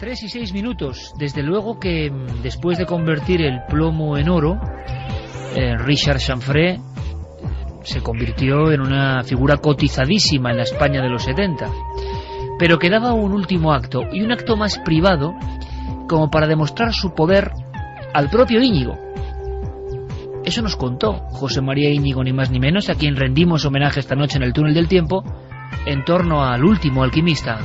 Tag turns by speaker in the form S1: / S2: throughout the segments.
S1: 3:06. Desde luego que después de convertir el plomo en oro, Richard Chanfray se convirtió en una figura cotizadísima en la España de los 70. Pero quedaba un último acto, y un acto más privado, como para demostrar su poder al propio Íñigo. Eso nos contó José María Íñigo, ni más ni menos, a quien rendimos homenaje esta noche en el Túnel del Tiempo, en torno al último alquimista.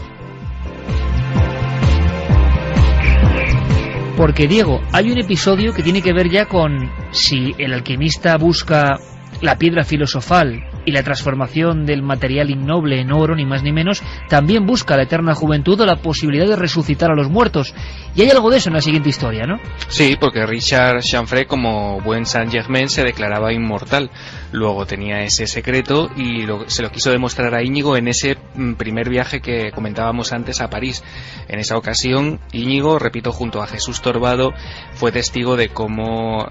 S1: Porque, Diego, hay un episodio que tiene que ver ya con si el alquimista busca la piedra filosofal y la transformación del material innoble en oro, ni más ni menos, también busca la eterna juventud o la posibilidad de resucitar a los muertos. Y hay algo de eso en la siguiente historia, ¿no?
S2: Sí, porque Richard Chanfray, como buen Saint-Germain, se declaraba inmortal. Luego tenía ese secreto y se lo quiso demostrar a Íñigo en ese primer viaje que comentábamos antes a París. En esa ocasión, Íñigo, repito, junto a Jesús Torbado, fue testigo de cómo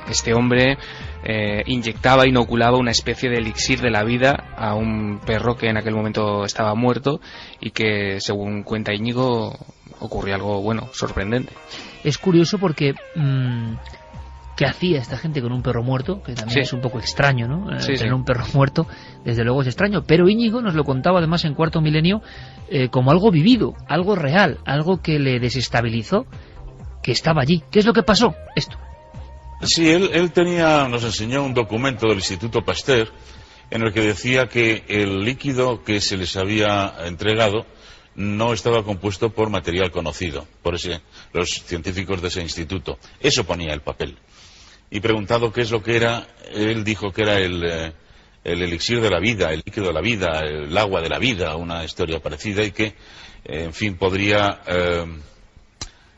S2: este hombre inyectaba, inoculaba una especie de elixir de la vida a un perro que en aquel momento estaba muerto, y que, según cuenta Íñigo, ocurrió algo, bueno, sorprendente.
S1: Es curioso porque ¿qué hacía esta gente con un perro muerto? Que también es un poco extraño, ¿no? Tener un perro muerto, desde luego es extraño. Pero Íñigo nos lo contaba además en Cuarto Milenio como algo vivido, algo real, algo que le desestabilizó, que estaba allí. ¿Qué es lo que pasó? Esto.
S3: Sí, él nos enseñó un documento del Instituto Pasteur en el que decía que el líquido que se les había entregado no estaba compuesto por material conocido por los científicos de ese instituto. Eso ponía el papel. Y preguntado qué es lo que era, él dijo que era el elixir de la vida, el líquido de la vida, el agua de la vida, una historia parecida, y que, en fin, podría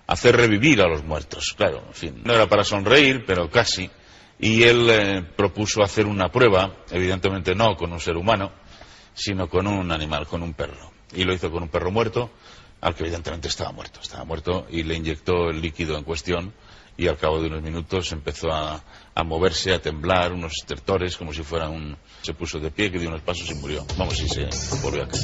S3: hacer revivir a los muertos. Claro, en fin, no era para sonreír, pero casi. Y él propuso hacer una prueba, evidentemente no con un ser humano, sino con un animal, con un perro. Y lo hizo con un perro muerto, al que evidentemente estaba muerto, y le inyectó el líquido en cuestión, y al cabo de unos minutos empezó a moverse, a temblar, unos estertores, como si fuera se puso de pie, que dio unos pasos y murió. Vamos, y se volvió a caer.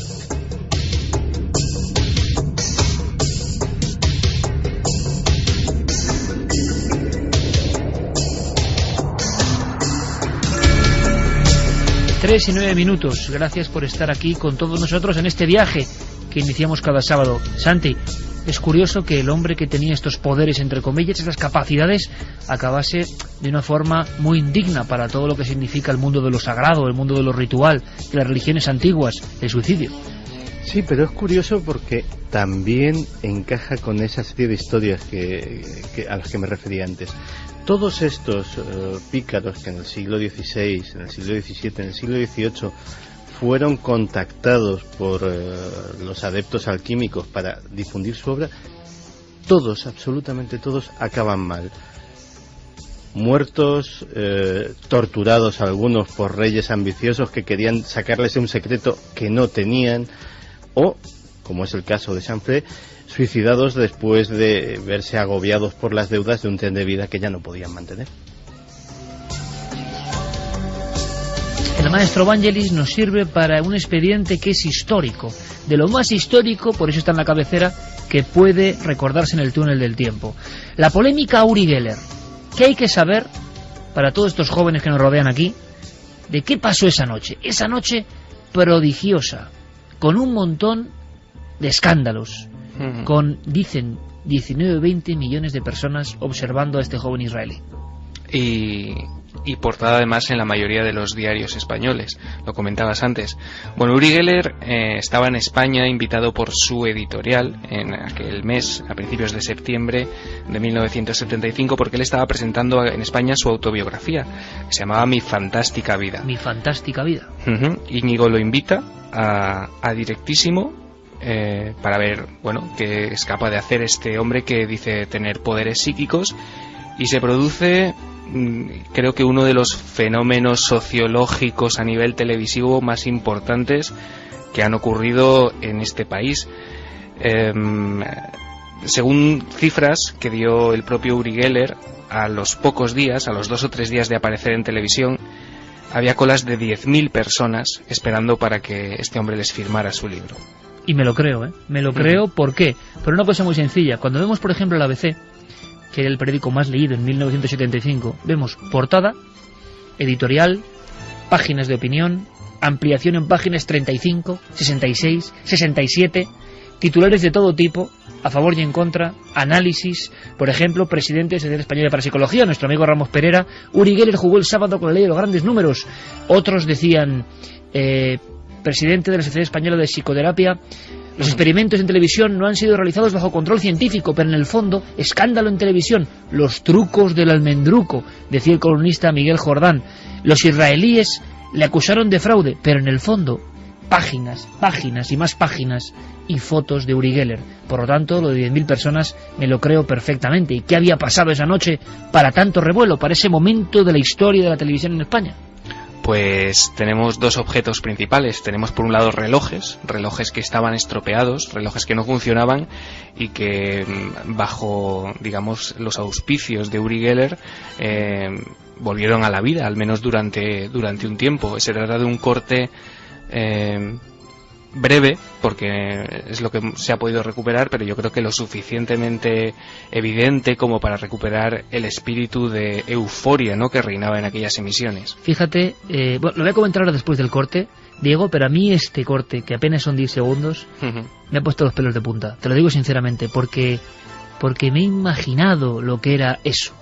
S1: 3:09. Gracias por estar aquí con todos nosotros en este viaje que iniciamos cada sábado. Santi, es curioso que el hombre que tenía estos poderes, entre comillas, estas capacidades, acabase de una forma muy indigna para todo lo que significa el mundo de lo sagrado, el mundo de lo ritual, de las religiones antiguas, el suicidio.
S4: Sí, pero es curioso porque también encaja con esa serie de historias a las que me refería antes. Todos estos pícaros que en el siglo XVI, en el siglo XVII, en el siglo XVIII fueron contactados por los adeptos alquímicos para difundir su obra, todos, absolutamente todos, acaban mal. Muertos, torturados algunos por reyes ambiciosos que querían sacarles un secreto que no tenían, o, como es el caso de Chanfray, suicidados después de verse agobiados por las deudas de un tren de vida que ya no podían mantener.
S1: El maestro Vangelis nos sirve para un expediente que es histórico, de lo más histórico, por eso está en la cabecera, que puede recordarse en el Túnel del Tiempo. La polémica Uri Geller. ¿Qué hay que saber para todos estos jóvenes que nos rodean aquí de qué pasó esa noche prodigiosa, con un montón de escándalos, con, dicen, 19 o 20 millones de personas observando a este joven israelí?
S2: Y portada además en la mayoría de los diarios españoles, lo comentabas antes. Bueno, Uri Geller estaba en España invitado por su editorial en aquel mes, a principios de septiembre de 1975, porque él estaba presentando en España su autobiografía, que se llamaba Mi fantástica vida.
S1: Mi fantástica vida.
S2: Íñigo lo invita a directísimo para ver, bueno, qué es capaz de hacer este hombre que dice tener poderes psíquicos, y se produce, creo que uno de los fenómenos sociológicos a nivel televisivo más importantes que han ocurrido en este país. Según cifras que dio el propio Uri Geller, a los pocos días, a los 2 o 3 días de aparecer en televisión, había colas de 10.000 personas esperando para que este hombre les firmara su libro.
S1: Y me lo creo, ¿eh? Me lo creo, ¿por qué? Por una cosa muy sencilla. Cuando vemos, por ejemplo, el ABC, que era el periódico más leído en 1975, vemos portada, editorial, páginas de opinión, ampliación en páginas 35, 66, 67, titulares de todo tipo, a favor y en contra, análisis, por ejemplo, presidente de la Sociedad Española para Psicología, nuestro amigo Ramos Perera, Uri Geller jugó el sábado con la ley de los grandes números, otros decían, presidente de la Sociedad Española de Psicoterapia, los experimentos en televisión no han sido realizados bajo control científico, pero en el fondo, escándalo en televisión, los trucos del almendruco, decía el columnista Miguel Jordán, los israelíes le acusaron de fraude, pero en el fondo, páginas, páginas y más páginas y fotos de Uri Geller. Por lo tanto, lo de 10.000 personas me lo creo perfectamente. ¿Y qué había pasado esa noche para tanto revuelo, para ese momento de la historia de la televisión en España?
S2: Pues tenemos dos objetos principales. Tenemos por un lado relojes que estaban estropeados, relojes que no funcionaban y que bajo, digamos, los auspicios de Uri Geller volvieron a la vida, al menos durante un tiempo. Se trata de un corte breve, porque es lo que se ha podido recuperar, pero yo creo que lo suficientemente evidente como para recuperar el espíritu de euforia, ¿no?, que reinaba en aquellas emisiones.
S1: Fíjate, bueno, lo voy a comentar ahora después del corte, Diego, pero a mí este corte, que apenas son 10 segundos, me ha puesto los pelos de punta, te lo digo sinceramente, porque me he imaginado lo que era eso.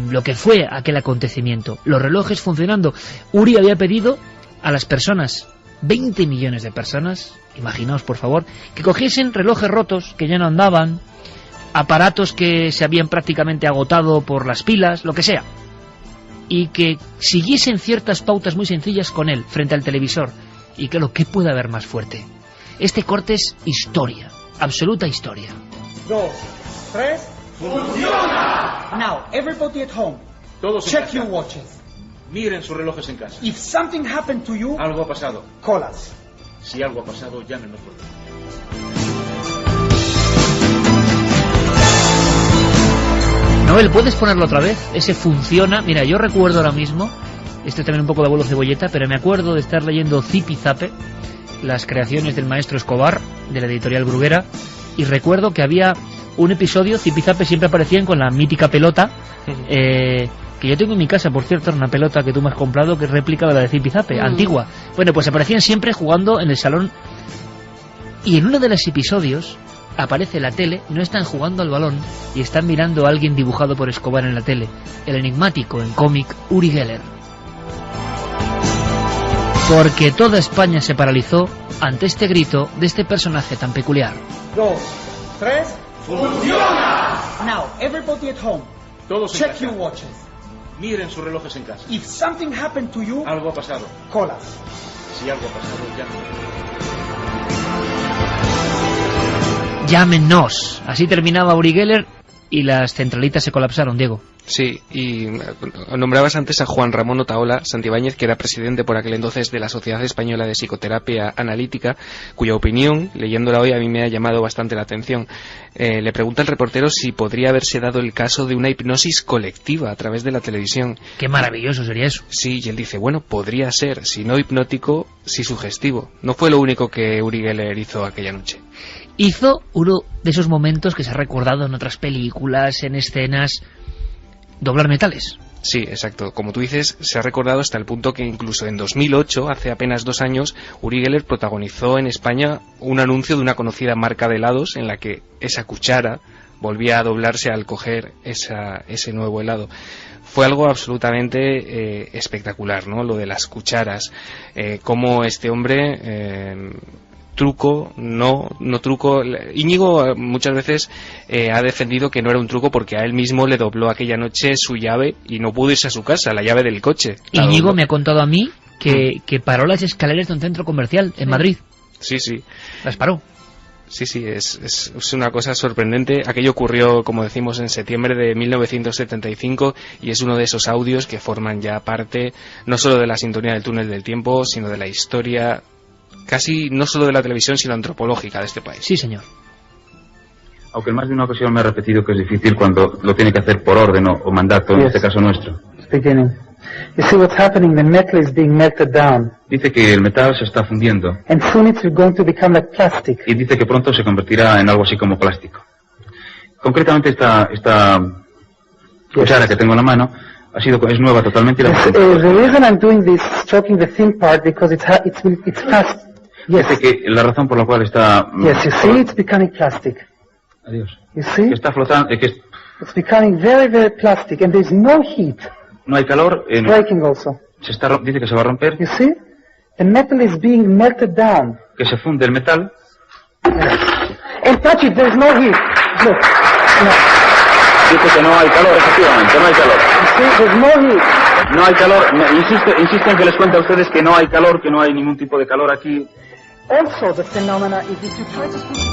S1: Lo que fue aquel acontecimiento, los relojes funcionando. Uri había pedido a las personas, 20 millones de personas, imaginaos por favor, que cogiesen relojes rotos que ya no andaban, aparatos que se habían prácticamente agotado por las pilas, lo que sea, y que siguiesen ciertas pautas muy sencillas con él frente al televisor. Y claro, ¿qué puede haber más fuerte? Este corte es historia, absoluta historia.
S5: 2, 3, ¡funciona! Now, everybody at home,
S6: todos
S5: check
S6: en
S5: your watches.
S6: Miren sus relojes en casa.
S5: If something happened to you,
S6: Algo ha pasado.
S5: call us.
S6: Si algo ha pasado, llámenos por favor.
S1: Noel, ¿puedes ponerlo otra vez? Ese funciona. Mira, yo recuerdo ahora mismo, esto también un poco de abuelo cebolleta, pero me acuerdo de estar leyendo Zipizape, las creaciones del maestro Escobar, de la editorial Bruguera, y recuerdo que había un episodio, Zipizape siempre aparecían con la mítica pelota, que yo tengo en mi casa, por cierto, una pelota que tú me has comprado, que es réplica de la de Zipizape, antigua. Bueno, pues aparecían siempre jugando en el salón, y en uno de los episodios aparece la tele, no están jugando al balón, y están mirando a alguien dibujado por Escobar en la tele, el enigmático en cómic Uri Geller. Porque toda España se paralizó ante este grito de este personaje tan peculiar.
S5: 2, 3, ¡funciona! Now, everybody at home,
S6: Todos en
S5: check
S6: casa.
S5: your watches.
S6: Miren sus relojes en casa.
S5: If something happened to you,
S6: Algo ha pasado.
S5: call us.
S6: Si algo ha pasado, llámenos.
S1: Llámenos. Así terminaba Uri Geller y las centralitas se colapsaron, Diego.
S2: Sí, y nombrabas antes a Juan Ramón Otaola Santibáñez, que era presidente por aquel entonces de la Sociedad Española de Psicoterapia Analítica, cuya opinión, leyéndola hoy, a mí me ha llamado bastante la atención. Le pregunta el reportero si podría haberse dado el caso de una hipnosis colectiva a través de la televisión.
S1: Qué maravilloso sería eso.
S2: Sí, y él dice, bueno, podría ser, si no hipnótico, si sugestivo. No fue lo único que Uri Geller hizo aquella noche.
S1: Hizo uno de esos momentos que se ha recordado en otras películas, en escenas, doblar metales.
S2: Sí, exacto. Como tú dices, se ha recordado hasta el punto que incluso en 2008, hace apenas 2 años, Uri Geller protagonizó en España un anuncio de una conocida marca de helados en la que esa cuchara volvía a doblarse al coger ese nuevo helado. Fue algo absolutamente espectacular, ¿no? Lo de las cucharas. Cómo este hombre... truco, no truco. Íñigo muchas veces ha defendido que no era un truco porque a él mismo le dobló aquella noche su llave y no pudo irse a su casa, la llave del coche.
S1: Íñigo me ha contado a mí que paró las escaleras de un centro comercial en Madrid.
S2: Sí, sí.
S1: Las paró.
S2: Sí, sí, es una cosa sorprendente. Aquello ocurrió, como decimos, en septiembre de 1975 y es uno de esos audios que forman ya parte no solo de la sintonía del túnel del tiempo, sino de la historia casi no solo de la televisión, sino antropológica de este país.
S1: Sí, señor.
S7: Aunque en más de una ocasión me ha repetido que es difícil cuando lo tiene que hacer por orden o mandato, en este caso nuestro.
S8: Speaking. You see what's happening, the metal is being melted down.
S7: Dice que el metal se está fundiendo.
S8: And soon it's going to become like plastic.
S7: Y dice que pronto se convertirá en algo así como plástico. Concretamente esta cuchara que tengo en la mano es nueva totalmente.
S8: The reason I'm doing this, stroking the thin part, because it's fast. Yes.
S7: Dice que la razón por la cual está...
S8: Yes, you see, it's becoming plastic.
S7: Adiós.
S8: You see?
S7: Que está flotando,
S8: It's becoming very, very plastic, and there's no heat.
S7: No hay calor.
S8: It's breaking also.
S7: Dice que se va a romper.
S8: You see? The metal is being melted down.
S7: Que se funde el metal.
S8: And touch it, there's no heat. Look. No.
S7: Dice que no hay calor, efectivamente, no hay calor.
S8: You see, there's no heat.
S7: No hay calor. Insisto en que les cuente a ustedes que no hay calor, que no hay ningún tipo de calor aquí.
S8: Also, the phenomena is if you try to push it.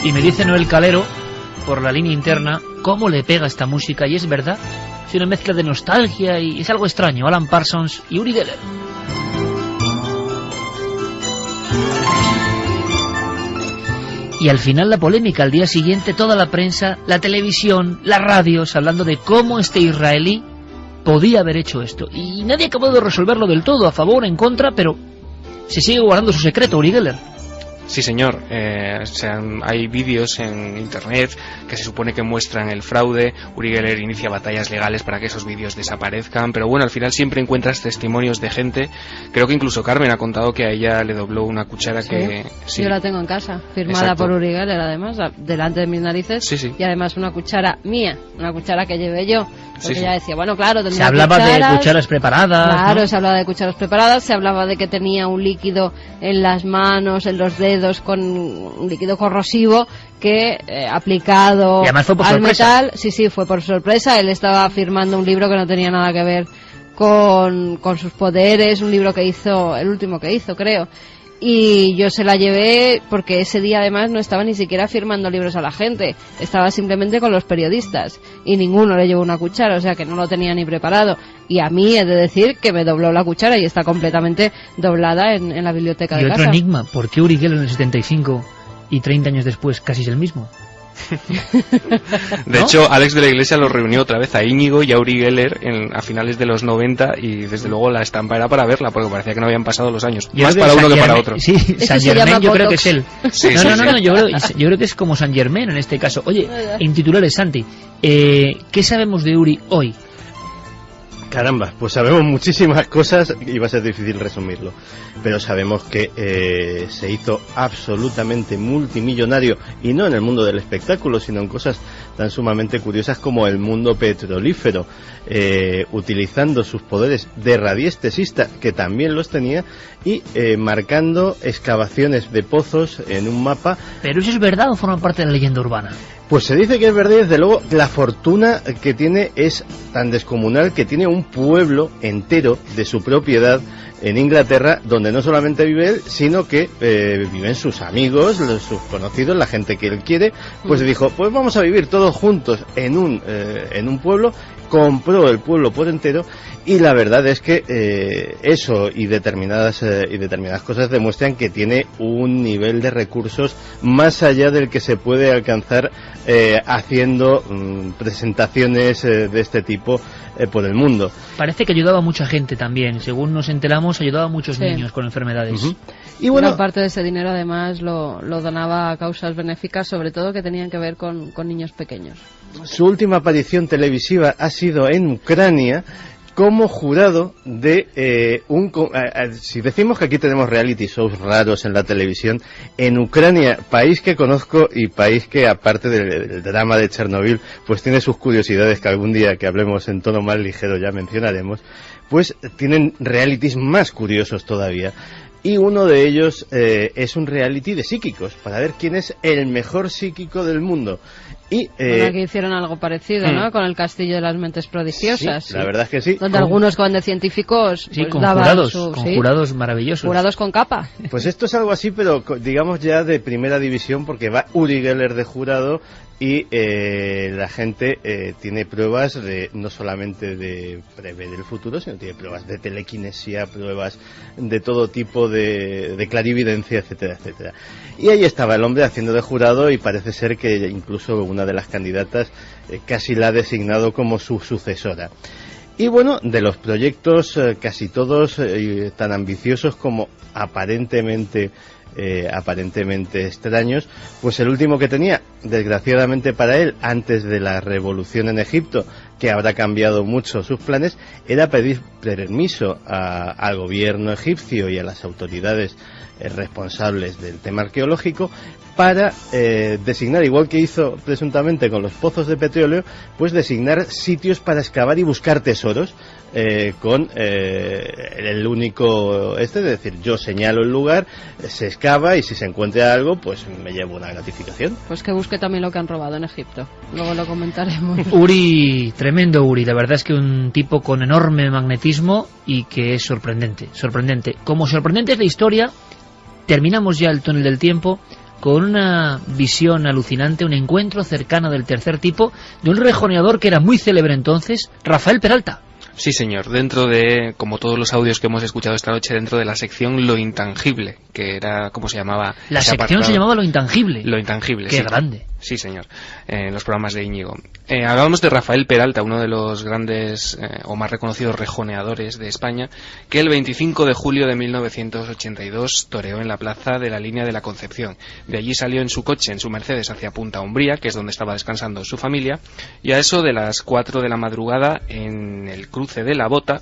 S1: Y me dice Noel Calero, por la línea interna, cómo le pega esta música, y es verdad, es una mezcla de nostalgia y es algo extraño. Alan Parsons y Uri Geller. Y al final la polémica, al día siguiente toda la prensa, la televisión, las radios, hablando de cómo este israelí podía haber hecho esto. Y nadie acabó de resolverlo del todo, a favor, en contra, pero se sigue guardando su secreto, Uri Geller.
S2: Sí, señor. Hay vídeos en internet que se supone que muestran el fraude. Uri Geller inicia batallas legales para que esos vídeos desaparezcan, pero bueno, al final siempre encuentras testimonios de gente. Creo que incluso Carmen ha contado que a ella le dobló una cuchara que...
S9: Sí. Yo la tengo en casa, firmada
S2: Exacto.
S9: por Uri Geller, además, delante de mis narices.
S2: Sí.
S9: Y además una cuchara mía, una cuchara que llevé yo. Porque ella decía, bueno, claro, tendría
S1: se hablaba de cucharas preparadas.
S9: Claro,
S1: ¿no?
S9: Se hablaba de cucharas preparadas, se hablaba de que tenía un líquido en las manos, en los dedos, con un líquido corrosivo que aplicado al metal. Sí, fue por sorpresa. Él estaba firmando un libro que no tenía nada que ver con sus poderes, un libro que hizo, el último que hizo, creo. Y yo se la llevé porque ese día además no estaba ni siquiera firmando libros a la gente, estaba simplemente con los periodistas y ninguno le llevó una cuchara, o sea que no lo tenía ni preparado. Y a mí he de decir que me dobló la cuchara y está completamente doblada en la biblioteca de casa.
S1: Y otro enigma, ¿por qué Uri Geller en el 75 y 30 años después casi es el mismo?
S2: De hecho, Alex de la Iglesia lo reunió otra vez a Íñigo y a Uri Geller a finales de los 90 y desde luego la estampa era para verla porque parecía que no habían pasado los años. Más para uno que para otro.
S1: Sí, San Germain yo creo que es él. No, yo creo que es como San Germain en este caso. Oye, en titulares, Santi, ¿qué sabemos de Uri hoy?
S4: Caramba, pues sabemos muchísimas cosas y va a ser difícil resumirlo, pero sabemos que se hizo absolutamente multimillonario, y no en el mundo del espectáculo, sino en cosas tan sumamente curiosas como el mundo petrolífero, utilizando sus poderes de radiestesista, que también los tenía, y marcando excavaciones de pozos en un mapa.
S1: ¿Pero eso es verdad o forma parte de la leyenda urbana?
S4: Pues se dice que es verdad, y desde luego la fortuna que tiene es tan descomunal que tiene un pueblo entero de su propiedad en Inglaterra, donde no solamente vive él, sino que viven sus amigos, sus conocidos, la gente que él quiere. Pues dijo, pues vamos a vivir todos juntos en un pueblo. Compró el pueblo por entero, y la verdad es que eso y determinadas cosas demuestran que tiene un nivel de recursos más allá del que se puede alcanzar haciendo presentaciones de este tipo por el mundo.
S1: Parece que ayudaba a mucha gente también, según nos enteramos, ayudaba a muchos niños con enfermedades.
S9: Y bueno, gran parte de ese dinero además lo donaba a causas benéficas, sobre todo que tenían que ver con niños pequeños.
S4: Su última aparición televisiva ha sido en Ucrania como jurado de si decimos que aquí tenemos reality shows raros en la televisión, en Ucrania, país que conozco y país que aparte del drama de Chernobyl pues tiene sus curiosidades que algún día que hablemos en tono más ligero ya mencionaremos, pues tienen realities más curiosos todavía. Y uno de ellos es un reality de psíquicos, para ver quién es el mejor psíquico del mundo. Y
S9: bueno, aquí hicieron algo parecido, ¿no? Con el Castillo de las Mentes Prodigiosas.
S4: Sí, la verdad es que sí.
S9: Donde algunos con de científicos
S1: pues, con jurados maravillosos.
S9: Jurados con capa.
S4: Pues esto es algo así, pero digamos ya de primera división, porque va Uri Geller de jurado y la gente tiene pruebas no solamente de prever el futuro, sino tiene pruebas de telequinesia, pruebas de todo tipo de clarividencia, etcétera, etcétera. Y ahí estaba el hombre haciendo de jurado, y parece ser que incluso una de las candidatas casi la ha designado como su sucesora. Y bueno, de los proyectos casi todos tan ambiciosos como aparentemente extraños, pues el último que tenía, desgraciadamente para él, antes de la revolución en Egipto, que habrá cambiado mucho sus planes, era pedir permiso al gobierno egipcio y a las autoridades responsables del tema arqueológico para designar, igual que hizo presuntamente con los pozos de petróleo, pues designar sitios para excavar y buscar tesoros, con el único es decir, yo señalo el lugar, se excava, y si se encuentra algo, pues me llevo una gratificación.
S9: Pues que busque también lo que han robado en Egipto, luego lo comentaremos.
S1: Uri, tremendo Uri, la verdad es que un tipo con enorme magnetismo y que es sorprendente. Como sorprendente es la historia, terminamos ya el túnel del tiempo con una visión alucinante, un encuentro cercano del tercer tipo de un rejoneador que era muy célebre entonces, Rafael Peralta.
S2: Sí, señor, dentro de, como todos los audios que hemos escuchado esta noche, dentro de la sección Lo Intangible, que era, ¿cómo se llamaba?
S1: La sección se llamaba Lo Intangible.
S2: Lo Intangible,
S1: Qué
S2: sí.
S1: Grande.
S2: Sí, señor, en los programas de Íñigo. Hablábamos de Rafael Peralta, uno de los grandes o más reconocidos rejoneadores de España, que el 25 de julio de 1982 toreó en la plaza de la Línea de la Concepción. De allí salió en su coche, en su Mercedes, hacia Punta Umbría, que es donde estaba descansando su familia, y a eso de las 4 de la madrugada, en el cruce de la Bota,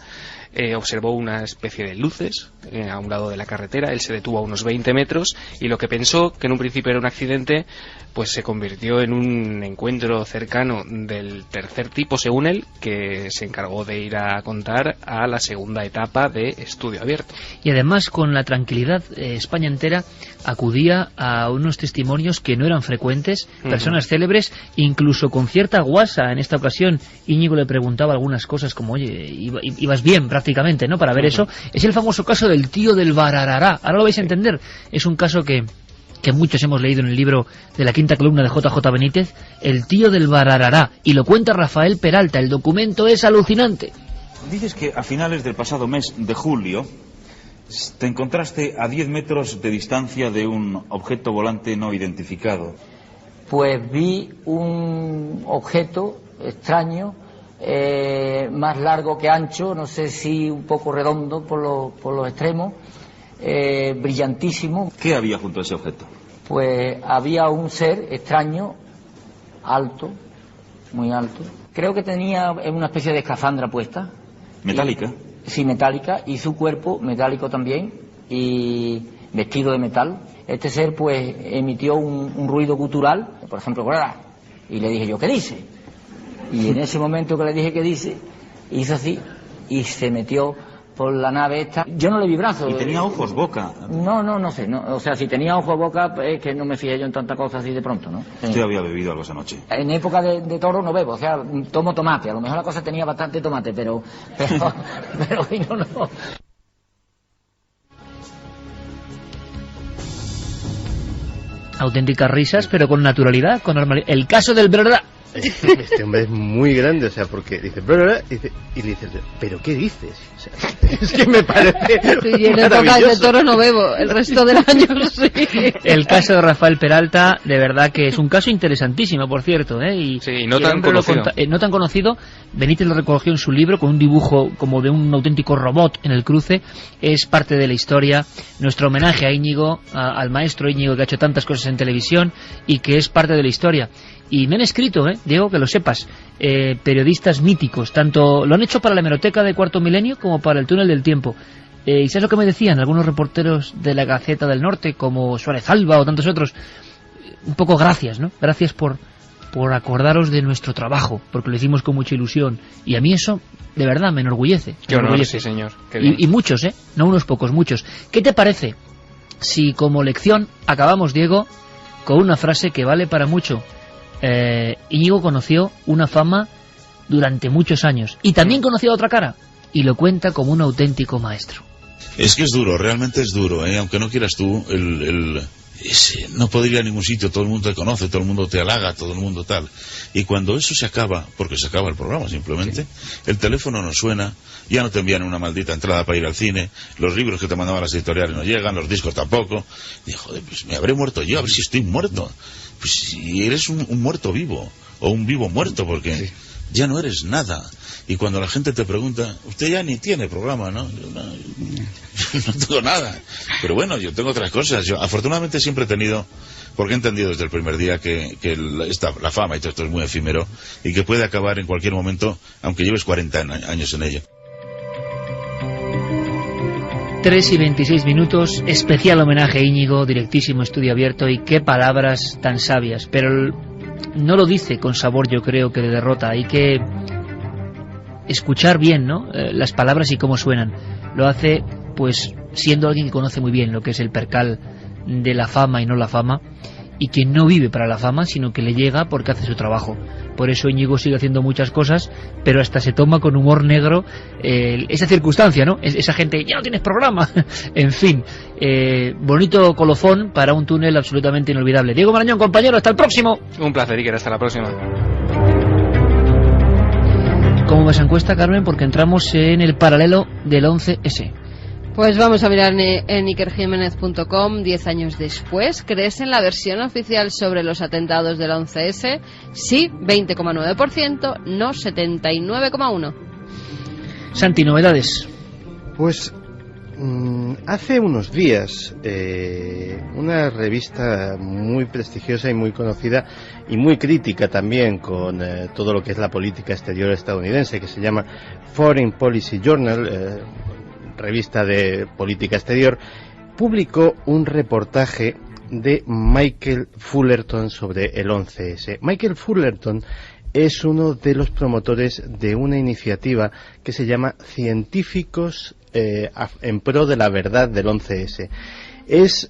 S2: observó una especie de luces a un lado de la carretera. Él se detuvo a unos 20 metros y lo que pensó que en un principio era un accidente, pues se convirtió en un encuentro cercano del tercer tipo, según él, que se encargó de ir a contar a la segunda etapa de Estudio Abierto.
S1: Y además, con la tranquilidad, España entera acudía a unos testimonios que no eran frecuentes, personas célebres, incluso con cierta guasa. En esta ocasión Íñigo le preguntaba algunas cosas como, oye, ibas bien prácticamente, ¿no?, para ver eso. Es el famoso caso del tío del Bararará. Ahora lo vais a entender. Es un caso que muchos hemos leído en el libro de la quinta columna de JJ Benítez, el tío del Bararará, y lo cuenta Rafael Peralta. El documento es alucinante.
S6: Dices que a finales del pasado mes de julio te encontraste a 10 metros de distancia de un objeto volante no identificado.
S10: Pues vi un objeto extraño, más largo que ancho, no sé si un poco redondo por los extremos, brillantísimo.
S6: ¿Qué había junto a ese objeto?
S10: Pues había un ser extraño, alto, muy alto. Creo que tenía una especie de escafandra puesta.
S6: ¿Metálica?
S10: Sí, metálica, y su cuerpo metálico también, y vestido de metal. Este ser pues emitió un ruido gutural, por ejemplo, y le dije yo, ¿qué dice? Y en ese momento que le dije ¿qué dice?, hizo así y se metió por la nave esta. Yo no le vi brazos.
S6: ¿Y tenía ojos, boca?
S10: No sé, no, o sea, si tenía ojos, boca, es que no me fijé yo en tanta cosa así de pronto, ¿no?
S6: ¿Usted había bebido algo esa noche?
S10: En época de toro no bebo, o sea, tomo tomate, a lo mejor la cosa tenía bastante tomate, pero vino no.
S1: Auténticas risas, pero con naturalidad, con normalidad. El caso del verdad.
S4: Este hombre es muy grande, o sea, porque dice, y le dices, ¿pero qué dices? O sea, es que me parece
S9: y en época de toro no bebo, el resto del año sí.
S1: El caso de Rafael Peralta, de verdad que es un caso interesantísimo, por cierto, y
S2: no tan conocido.
S1: No tan conocido. Benítez lo recogió en su libro con un dibujo como de un auténtico robot en el cruce. Es parte de la historia, nuestro homenaje a Íñigo, al maestro Íñigo, que ha hecho tantas cosas en televisión y que es parte de la historia. Y me han escrito, Diego, que lo sepas, periodistas míticos, tanto lo han hecho para la hemeroteca de Cuarto Milenio como para el Túnel del Tiempo. ¿Y sabes lo que me decían algunos reporteros de la Gaceta del Norte, como Suárez Alba o tantos otros? Un poco gracias, ¿no? Gracias por acordaros de nuestro trabajo, porque lo hicimos con mucha ilusión. Y a mí eso, de verdad, me enorgullece.
S2: Qué honor, sí, señor. Qué bien.
S1: Y muchos, no unos pocos, muchos. ¿Qué te parece si como lección acabamos, Diego, con una frase que vale para mucho? Íñigo conoció una fama durante muchos años y también conoció otra cara, y lo cuenta como un auténtico maestro.
S3: Es que es duro, realmente es duro, aunque no quieras tú, el no puede ir a ningún sitio, todo el mundo te conoce, todo el mundo te halaga, todo el mundo tal. Y cuando eso se acaba, porque se acaba el programa simplemente, el teléfono no suena, ya no te envían una maldita entrada para ir al cine, los libros que te mandaban las editoriales no llegan, los discos tampoco. Y joder, pues me habré muerto yo, a ver si estoy muerto. Pues si eres un muerto vivo, o un vivo muerto, porque ya no eres nada. Y cuando la gente te pregunta, usted ya ni tiene programa, ¿no? Yo no tengo nada. Pero bueno, yo tengo otras cosas. Yo afortunadamente siempre he tenido, porque he entendido desde el primer día que la fama y todo esto es muy efímero y que puede acabar en cualquier momento, aunque lleves 40 años en ello.
S1: 3:26, especial homenaje a Íñigo, directísimo, estudio abierto, y qué palabras tan sabias. Pero no lo dice con sabor, yo creo, que de derrota. Hay que escuchar bien, ¿no? Las palabras y cómo suenan. Lo hace, pues, siendo alguien que conoce muy bien lo que es el percal de la fama y no la fama, y que no vive para la fama, sino que le llega porque hace su trabajo. Por eso Íñigo sigue haciendo muchas cosas, pero hasta se toma con humor negro esa circunstancia, ¿no? Esa gente, ya no tienes programa. En fin, bonito colofón para un túnel absolutamente inolvidable. Diego Marañón, compañero, hasta el próximo.
S2: Un placer, Iker, hasta la próxima.
S1: ¿Cómo ves la encuesta, Carmen? Porque entramos en el paralelo del 11S.
S9: Pues vamos a mirar en ikerjiménez.com 10 años después. ¿Crees en la versión oficial sobre los atentados del 11S? Sí, 20,9%, no 79,1%.
S1: Santi, novedades.
S4: Pues hace unos días una revista muy prestigiosa y muy conocida y muy crítica también con todo lo que es la política exterior estadounidense, que se llama Foreign Policy Journal, revista de política exterior, publicó un reportaje de Michael Fullerton sobre el 11S. Michael Fullerton es uno de los promotores de una iniciativa que se llama Científicos en pro de la verdad del 11S. Es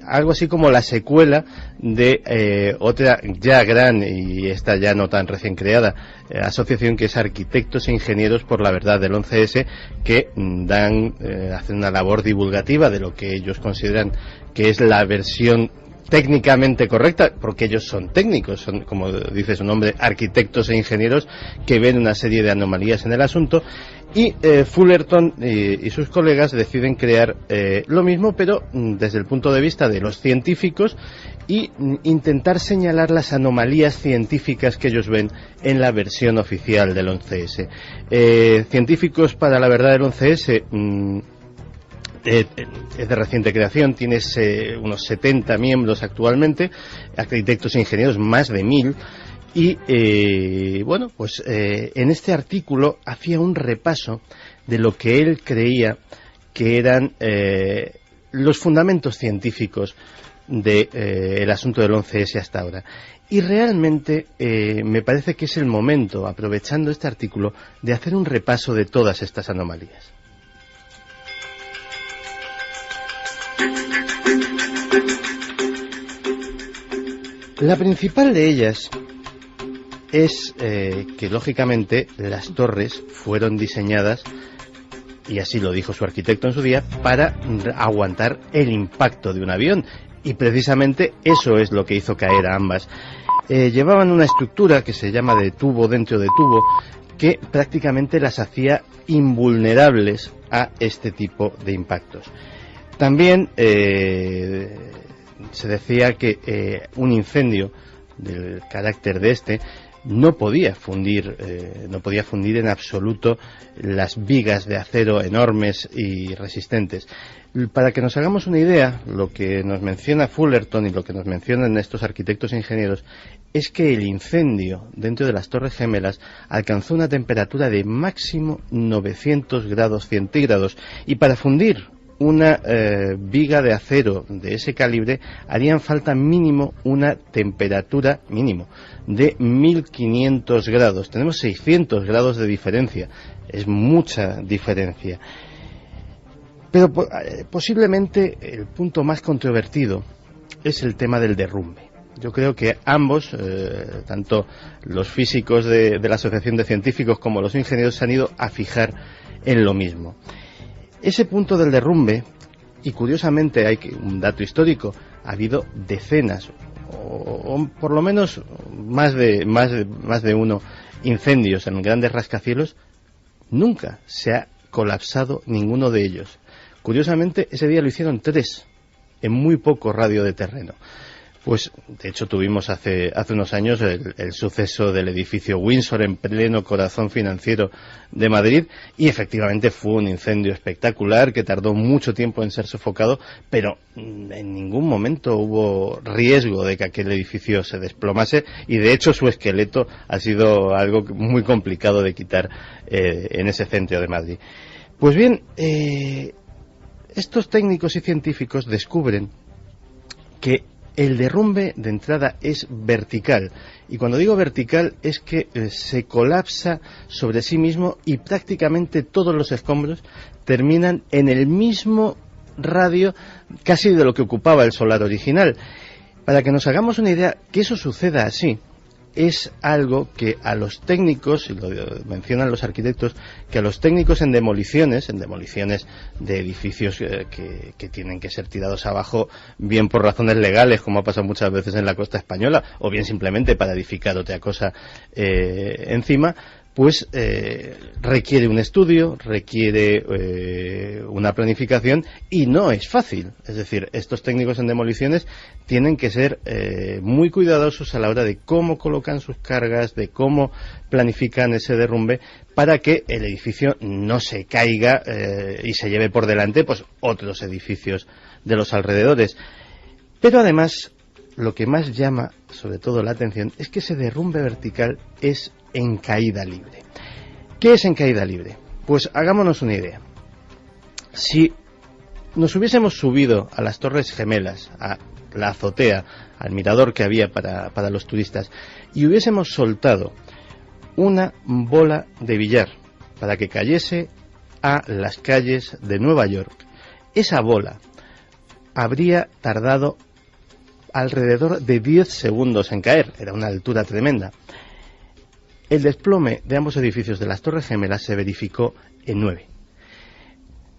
S4: algo así como la secuela de otra ya gran, y esta ya no tan recién creada, asociación, que es Arquitectos e Ingenieros por la Verdad del 11S, que hacen una labor divulgativa de lo que ellos consideran que es la versión técnicamente correcta, porque ellos son técnicos, son, como dice su nombre, arquitectos e ingenieros que ven una serie de anomalías en el asunto. Y Fullerton y sus colegas deciden crear lo mismo, pero desde el punto de vista de los científicos, y intentar señalar las anomalías científicas que ellos ven en la versión oficial del 11S. Científicos para la Verdad del 11S es de reciente creación, tiene unos 70 miembros actualmente, arquitectos e ingenieros más de 1000. Y bueno, pues en este artículo hacía un repaso de lo que él creía que eran los fundamentos científicos del asunto del 11S hasta ahora. Y realmente me parece que es el momento, aprovechando este artículo, de hacer un repaso de todas estas anomalías. La principal de ellas es que, lógicamente, las torres fueron diseñadas, y así lo dijo su arquitecto en su día, para aguantar el impacto de un avión, y precisamente eso es lo que hizo caer a ambas. Llevaban una estructura que se llama de tubo dentro de tubo, que prácticamente las hacía invulnerables a este tipo de impactos. También se decía que un incendio del carácter de este no podía fundir en absoluto las vigas de acero enormes y resistentes. Para que nos hagamos una idea, lo que nos menciona Fullerton y lo que nos mencionan estos arquitectos e ingenieros es que el incendio dentro de las Torres Gemelas alcanzó una temperatura de máximo 900 grados centígrados, y para fundir una viga de acero de ese calibre harían falta mínimo una temperatura mínimo de 1500 grados. Tenemos 600 grados de diferencia, es mucha diferencia. Pero posiblemente el punto más controvertido es el tema del derrumbe. Yo creo que ambos, tanto los físicos de la Asociación de Científicos como los ingenieros, se han ido a fijar en lo mismo. Ese punto del derrumbe y curiosamente hay un dato histórico, ha habido decenas o por lo menos más de uno incendios en grandes rascacielos. Nunca se ha colapsado ninguno de ellos. Curiosamente, ese día lo hicieron 3 en muy poco radio de terreno. Pues, de hecho, tuvimos hace unos años el suceso del edificio Windsor en pleno corazón financiero de Madrid, y efectivamente fue un incendio espectacular que tardó mucho tiempo en ser sofocado, pero en ningún momento hubo riesgo de que aquel edificio se desplomase, y de hecho su esqueleto ha sido algo muy complicado de quitar en ese centro de Madrid. Pues bien, estos técnicos y científicos descubren que el derrumbe de entrada es vertical, y cuando digo vertical es que se colapsa sobre sí mismo y prácticamente todos los escombros terminan en el mismo radio casi de lo que ocupaba el solar original. Para que nos hagamos una idea, que eso suceda así es algo que a los técnicos, y lo mencionan los arquitectos, que a los técnicos en demoliciones de edificios que tienen que ser tirados abajo, bien por razones legales, como ha pasado muchas veces en la costa española, o bien simplemente para edificar otra cosa encima, pues requiere un estudio, requiere una planificación, y no es fácil. Es decir, estos técnicos en demoliciones tienen que ser muy cuidadosos a la hora de cómo colocan sus cargas, de cómo planifican ese derrumbe, para que el edificio no se caiga y se lleve por delante pues otros edificios de los alrededores. Pero además, lo que más llama sobre todo la atención es que ese derrumbe vertical es en caída libre. ¿Qué es en caída libre? Pues hagámonos una idea. Si nos hubiésemos subido a las Torres Gemelas, a la azotea, al mirador que había para los turistas, y hubiésemos soltado una bola de billar para que cayese a las calles de Nueva York, esa bola habría tardado alrededor de 10 segundos en caer. Era una altura tremenda. El desplome de ambos edificios de las Torres Gemelas se verificó en 9.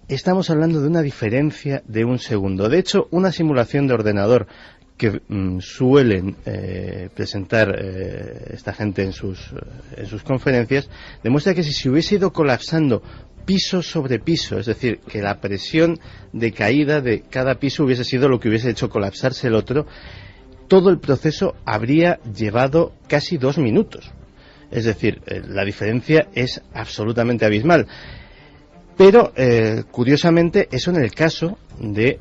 S4: Estamos hablando de una diferencia de 1 segundo. De hecho, una simulación de ordenador que suelen presentar esta gente en sus conferencias demuestra que si se hubiese ido colapsando piso sobre piso, es decir, que la presión de caída de cada piso hubiese sido lo que hubiese hecho colapsarse el otro, todo el proceso habría llevado casi 2 minutos. Es decir, la diferencia es absolutamente abismal. Pero, curiosamente, eso en el caso de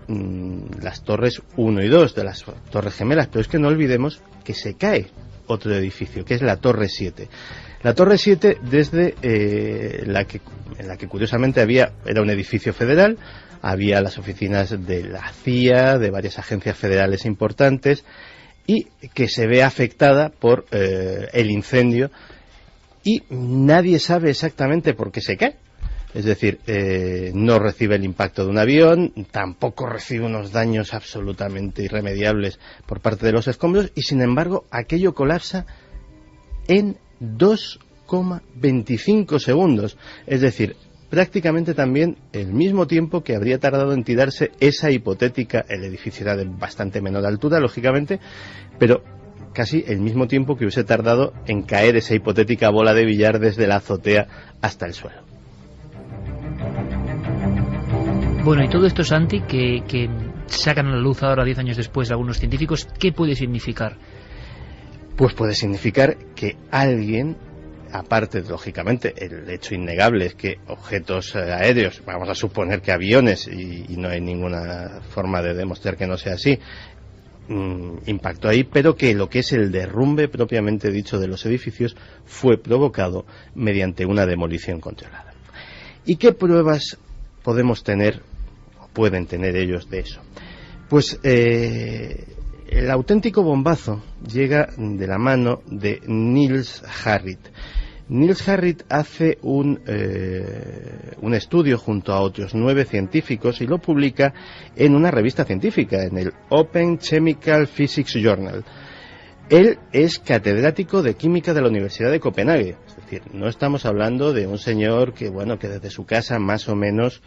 S4: las Torres 1 y 2, de las Torres Gemelas. Pero es que no olvidemos que se cae otro edificio, que es la Torre 7. La Torre 7, desde en la que curiosamente era un edificio federal, había las oficinas de la CIA, de varias agencias federales importantes, y que se ve afectada por el incendio, y nadie sabe exactamente por qué se cae. Es decir, no recibe el impacto de un avión, tampoco recibe unos daños absolutamente irremediables por parte de los escombros, y sin embargo aquello colapsa en 2,25 segundos. Es decir, prácticamente también el mismo tiempo que habría tardado en tirarse esa hipotética, el edificio era de bastante menor altura, lógicamente, pero casi el mismo tiempo que hubiese tardado en caer esa hipotética bola de billar desde la azotea hasta el suelo.
S1: Bueno, y todo esto, Santi, que sacan a la luz ahora 10 años después algunos científicos, ¿qué puede significar?
S4: Pues puede significar que alguien, aparte, lógicamente, el hecho innegable es que objetos aéreos, vamos a suponer que aviones, y no hay ninguna forma de demostrar que no sea así, impactó ahí, pero que lo que es el derrumbe propiamente dicho de los edificios fue provocado mediante una demolición controlada. ¿Y qué pruebas podemos tener, o pueden tener ellos de eso? Pues el auténtico bombazo llega de la mano de Niels Harrit. Niels Harrit hace un estudio junto a otros 9 científicos y lo publica en una revista científica, en el Open Chemical Physics Journal. Él es catedrático de química de la Universidad de Copenhague. Es decir, no estamos hablando de un señor que desde su casa más o menos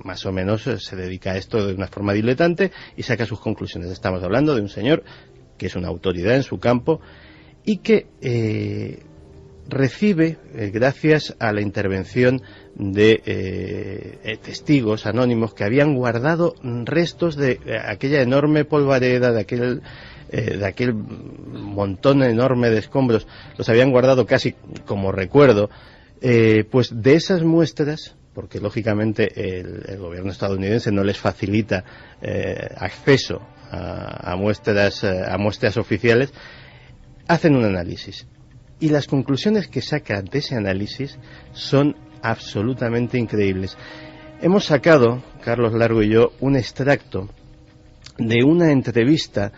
S4: más o menos se dedica a esto de una forma diletante y saca sus conclusiones. Estamos hablando de un señor que es una autoridad en su campo y que recibe, gracias a la intervención de testigos anónimos que habían guardado restos de aquella enorme polvareda, de aquel montón enorme de escombros, los habían guardado casi como recuerdo, pues de esas muestras, porque lógicamente el gobierno estadounidense no les facilita acceso a muestras oficiales, hacen un análisis. Y las conclusiones que sacan de ese análisis son absolutamente increíbles. Hemos sacado, Carlos Largo y yo, un extracto de una entrevista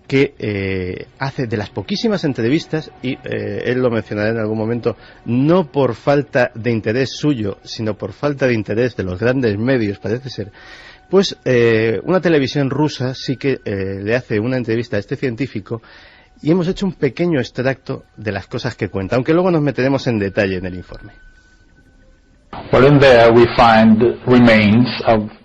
S4: que hace, de las poquísimas entrevistas, y él lo mencionará en algún momento, no por falta de interés suyo, sino por falta de interés de los grandes medios, parece ser, pues una televisión rusa sí que le hace una entrevista a este científico, y hemos hecho un pequeño extracto de las cosas que cuenta, aunque luego nos meteremos en detalle en el informe.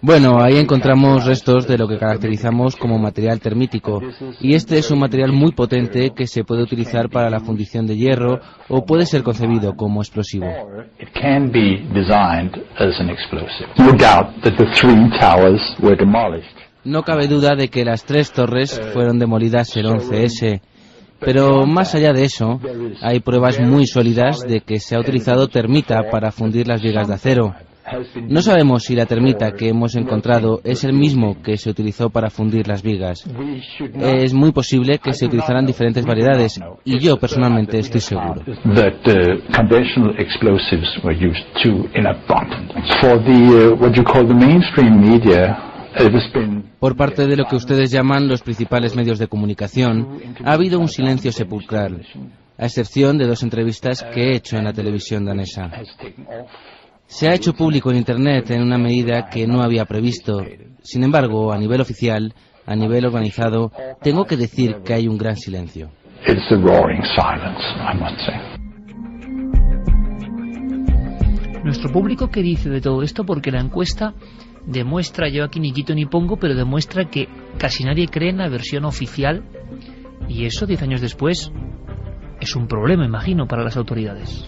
S11: Bueno, ahí encontramos restos de lo que caracterizamos como material termítico, y este es un material muy potente que se puede utilizar para la fundición de hierro o puede ser concebido como explosivo. No cabe duda de que las 3 torres fueron demolidas el 11S. Pero más allá de eso, hay pruebas muy sólidas de que se ha utilizado termita para fundir las vigas de acero. No sabemos si la termita que hemos encontrado es el mismo que se utilizó para fundir las vigas. Es muy posible que se utilizaran diferentes variedades, y yo personalmente estoy seguro. Por parte de lo que ustedes llaman los principales medios de comunicación, ha habido un silencio sepulcral, a excepción de 2 entrevistas que he hecho en la televisión danesa. Se ha hecho público en Internet en una medida que no había previsto. Sin embargo, a nivel oficial, a nivel organizado, tengo que decir que hay un gran silencio.
S1: Nuestro público, ¿qué dice de todo esto? Porque la encuesta demuestra, yo aquí ni quito ni pongo, pero demuestra que casi nadie cree en la versión oficial, y eso 10 años después es un problema, imagino, para las autoridades.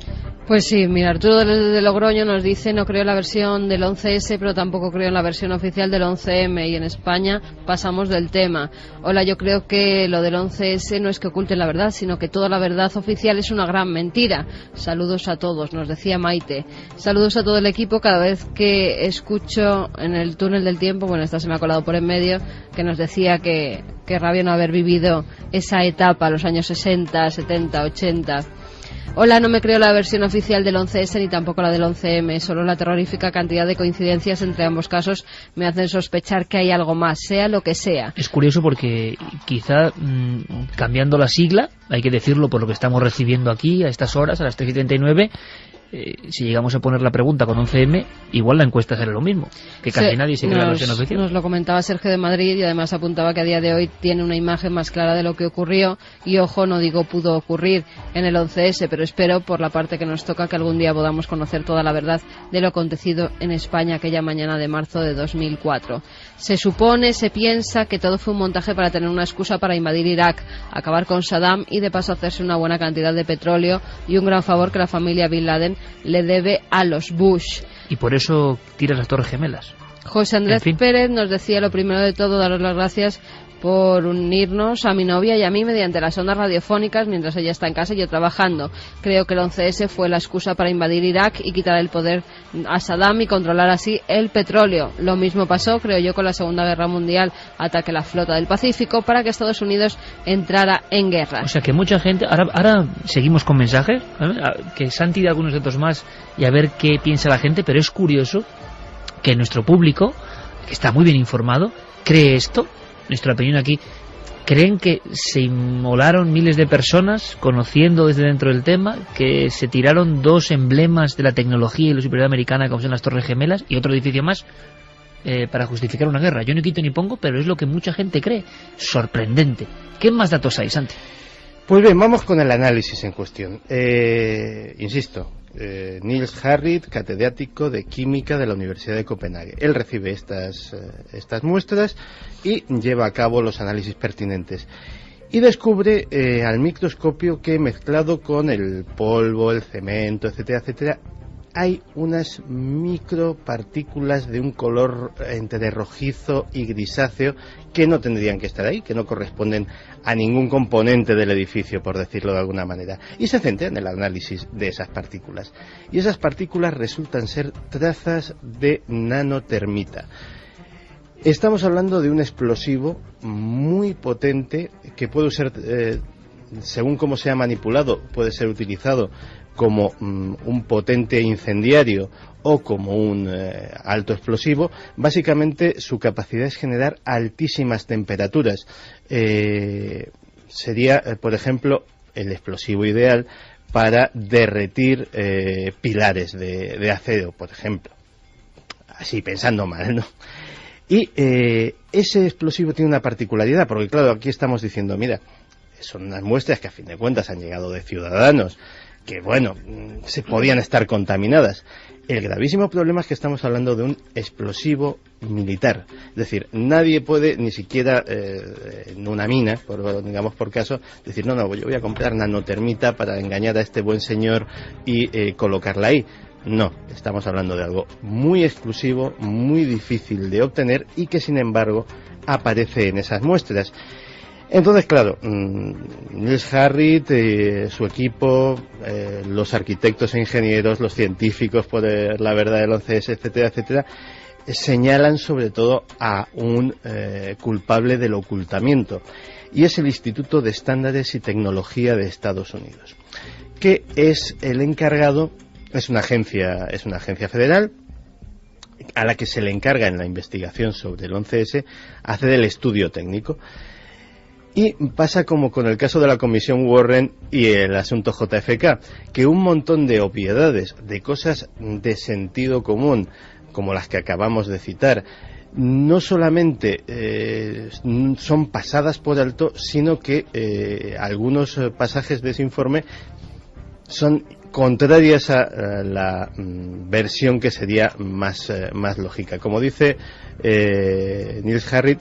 S9: Pues sí, mira, Arturo de Logroño nos dice: no creo en la versión del 11S, pero tampoco creo en la versión oficial del 11M, y en España pasamos del tema. Hola, yo creo que lo del 11S no es que oculten la verdad, sino que toda la verdad oficial es una gran mentira. Saludos a todos, nos decía Maite. Saludos a todo el equipo. Cada vez que escucho en el túnel del tiempo, bueno, esta se me ha colado por en medio, que nos decía que rabia no haber vivido esa etapa, los años 60, 70, 80... Hola, no me creo la versión oficial del 11S ni tampoco la del 11M, solo la terrorífica cantidad de coincidencias entre ambos casos me hacen sospechar que hay algo más, sea lo que sea.
S1: Es curioso porque quizá cambiando la sigla, hay que decirlo por lo que estamos recibiendo aquí a estas horas, a las 3:39, si llegamos a poner la pregunta con 11M, igual la encuesta será lo mismo, que casi nadie se cree la versión oficial. Nos
S9: lo comentaba Sergio de Madrid, y además apuntaba que a día de hoy tiene una imagen más clara de lo que ocurrió, y ojo, no digo pudo ocurrir en el 11S, pero espero, por la parte que nos toca, que algún día podamos conocer toda la verdad de lo acontecido en España aquella mañana de marzo de 2004. Se supone, se piensa que todo fue un montaje para tener una excusa para invadir Irak, acabar con Saddam y de paso hacerse una buena cantidad de petróleo, y un gran favor que la familia Bin Laden le debe a los Bush.
S1: Y por eso tiras las Torres Gemelas.
S9: José Andrés Pérez nos decía: lo primero de todo, daros las gracias por unirnos a mi novia y a mí mediante las ondas radiofónicas mientras ella está en casa y yo trabajando. Creo que el 11S fue la excusa para invadir Irak y quitar el poder a Saddam y controlar así el petróleo. Lo mismo pasó, creo yo, con la Segunda Guerra Mundial, ataque a la flota del Pacífico para que Estados Unidos entrara en guerra.
S1: O sea que mucha gente... Ahora seguimos con mensajes, que Santi de algunos datos más y a ver qué piensa la gente, pero es curioso que nuestro público, que está muy bien informado, cree esto. Nuestra opinión aquí, creen que se inmolaron miles de personas conociendo desde dentro del tema, que se tiraron 2 emblemas de la tecnología y la superioridad americana como son las Torres Gemelas y otro edificio más para justificar una guerra. Yo no quito ni pongo, pero es lo que mucha gente cree. Sorprendente. ¿Qué más datos hay, Santi?
S4: Pues bien, vamos con el análisis en cuestión. Insisto, Niels Harrit, catedrático de Química de la Universidad de Copenhague. Él recibe estas muestras y lleva a cabo los análisis pertinentes. Y descubre al microscopio que, mezclado con el polvo, el cemento, etcétera, etcétera, hay unas micropartículas de un color entre rojizo y grisáceo que no tendrían que estar ahí, que no corresponden a ningún componente del edificio, por decirlo de alguna manera. Y se centra en el análisis de esas partículas. Y esas partículas resultan ser trazas de nanotermita. Estamos hablando de un explosivo muy potente que puede ser, según cómo sea manipulado, puede ser utilizado como un potente incendiario o como un alto explosivo. Básicamente su capacidad es generar altísimas temperaturas. Sería, por ejemplo, el explosivo ideal para derretir pilares de acero, por ejemplo. Así pensando mal, ¿no? Y ese explosivo tiene una particularidad, porque claro, aquí estamos diciendo, mira, son unas muestras que a fin de cuentas han llegado de ciudadanos, que bueno, se podían estar contaminadas. El gravísimo problema es que estamos hablando de un explosivo militar. Es decir, nadie puede, ni siquiera en una mina, digamos por caso, decir, no, yo voy a comprar nanotermita para engañar a este buen señor y colocarla ahí. No, estamos hablando de algo muy exclusivo, muy difícil de obtener y que sin embargo aparece en esas muestras. Entonces, claro, Niels Harrit, su equipo, los arquitectos e ingenieros, los científicos por la verdad del 11S, etcétera, etcétera, señalan sobre todo a un culpable del ocultamiento, y es el Instituto de Estándares y Tecnología de Estados Unidos, que es el encargado, es una agencia federal a la que se le encarga en la investigación sobre el 11S hacer el estudio técnico. Y pasa como con el caso de la Comisión Warren y el asunto JFK, que un montón de obviedades, de cosas de sentido común, como las que acabamos de citar, no solamente son pasadas por alto, sino que algunos pasajes de ese informe son contrarias a la versión que sería más lógica. Como dice Niels Harrit,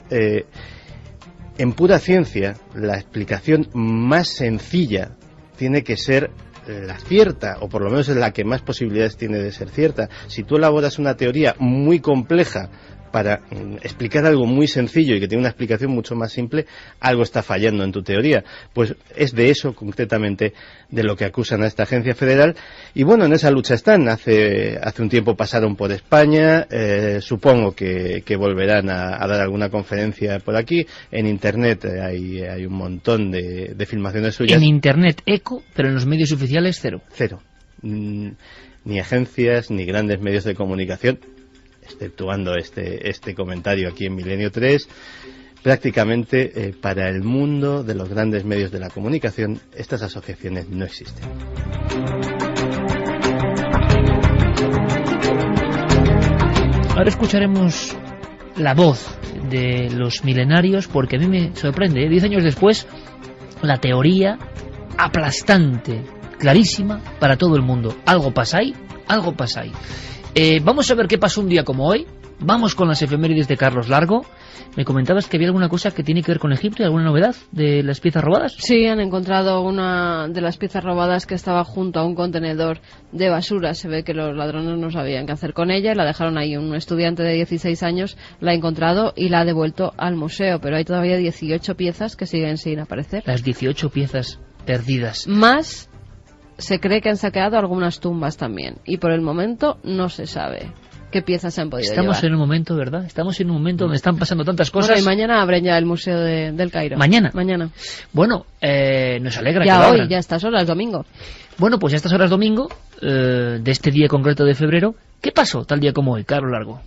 S4: en pura ciencia, la explicación más sencilla tiene que ser la cierta, o por lo menos es la que más posibilidades tiene de ser cierta. Si tú elaboras una teoría muy compleja para explicar algo muy sencillo y que tiene una explicación mucho más simple, algo está fallando en tu teoría. Pues es de eso concretamente de lo que acusan a esta agencia federal. Y bueno, en esa lucha están. Hace un tiempo pasaron por España, supongo que volverán a dar alguna conferencia por aquí. En Internet hay un montón de filmaciones suyas.
S1: En Internet eco, pero en los medios oficiales cero.
S4: Cero. Ni agencias, ni grandes medios de comunicación, exceptuando este comentario aquí en Milenio 3, prácticamente para el mundo de los grandes medios de la comunicación estas asociaciones no existen.
S1: Ahora escucharemos la voz de los milenarios, porque a mí me sorprende, 10 años después, la teoría aplastante, clarísima para todo el mundo. Algo pasa ahí, algo pasa ahí. Vamos a ver qué pasó un día como hoy. Vamos con las efemérides de Carlos Largo. Me comentabas que había alguna cosa que tiene que ver con Egipto, ¿alguna novedad de las piezas robadas?
S9: Sí, han encontrado una de las piezas robadas que estaba junto a un contenedor de basura. Se ve que los ladrones no sabían qué hacer con ella y la dejaron ahí. Un estudiante de 16 años la ha encontrado y la ha devuelto al museo, pero hay todavía 18 piezas que siguen sin aparecer.
S1: Las 18 piezas perdidas.
S9: Más se cree que han saqueado algunas tumbas también, y por el momento no se sabe qué piezas se han podido llevar.
S1: Estamos en un momento, ¿verdad? Estamos en un momento donde están pasando tantas cosas.
S9: Bueno, y mañana abren ya el Museo del Cairo.
S1: ¿Mañana?
S9: Mañana.
S1: Bueno, nos alegra
S9: ya
S1: que lo
S9: hoy,
S1: abran.
S9: ya a estas horas, domingo.
S1: Bueno, pues a estas horas domingo, de este día concreto de febrero, ¿qué pasó tal día como hoy, Carlos Largo?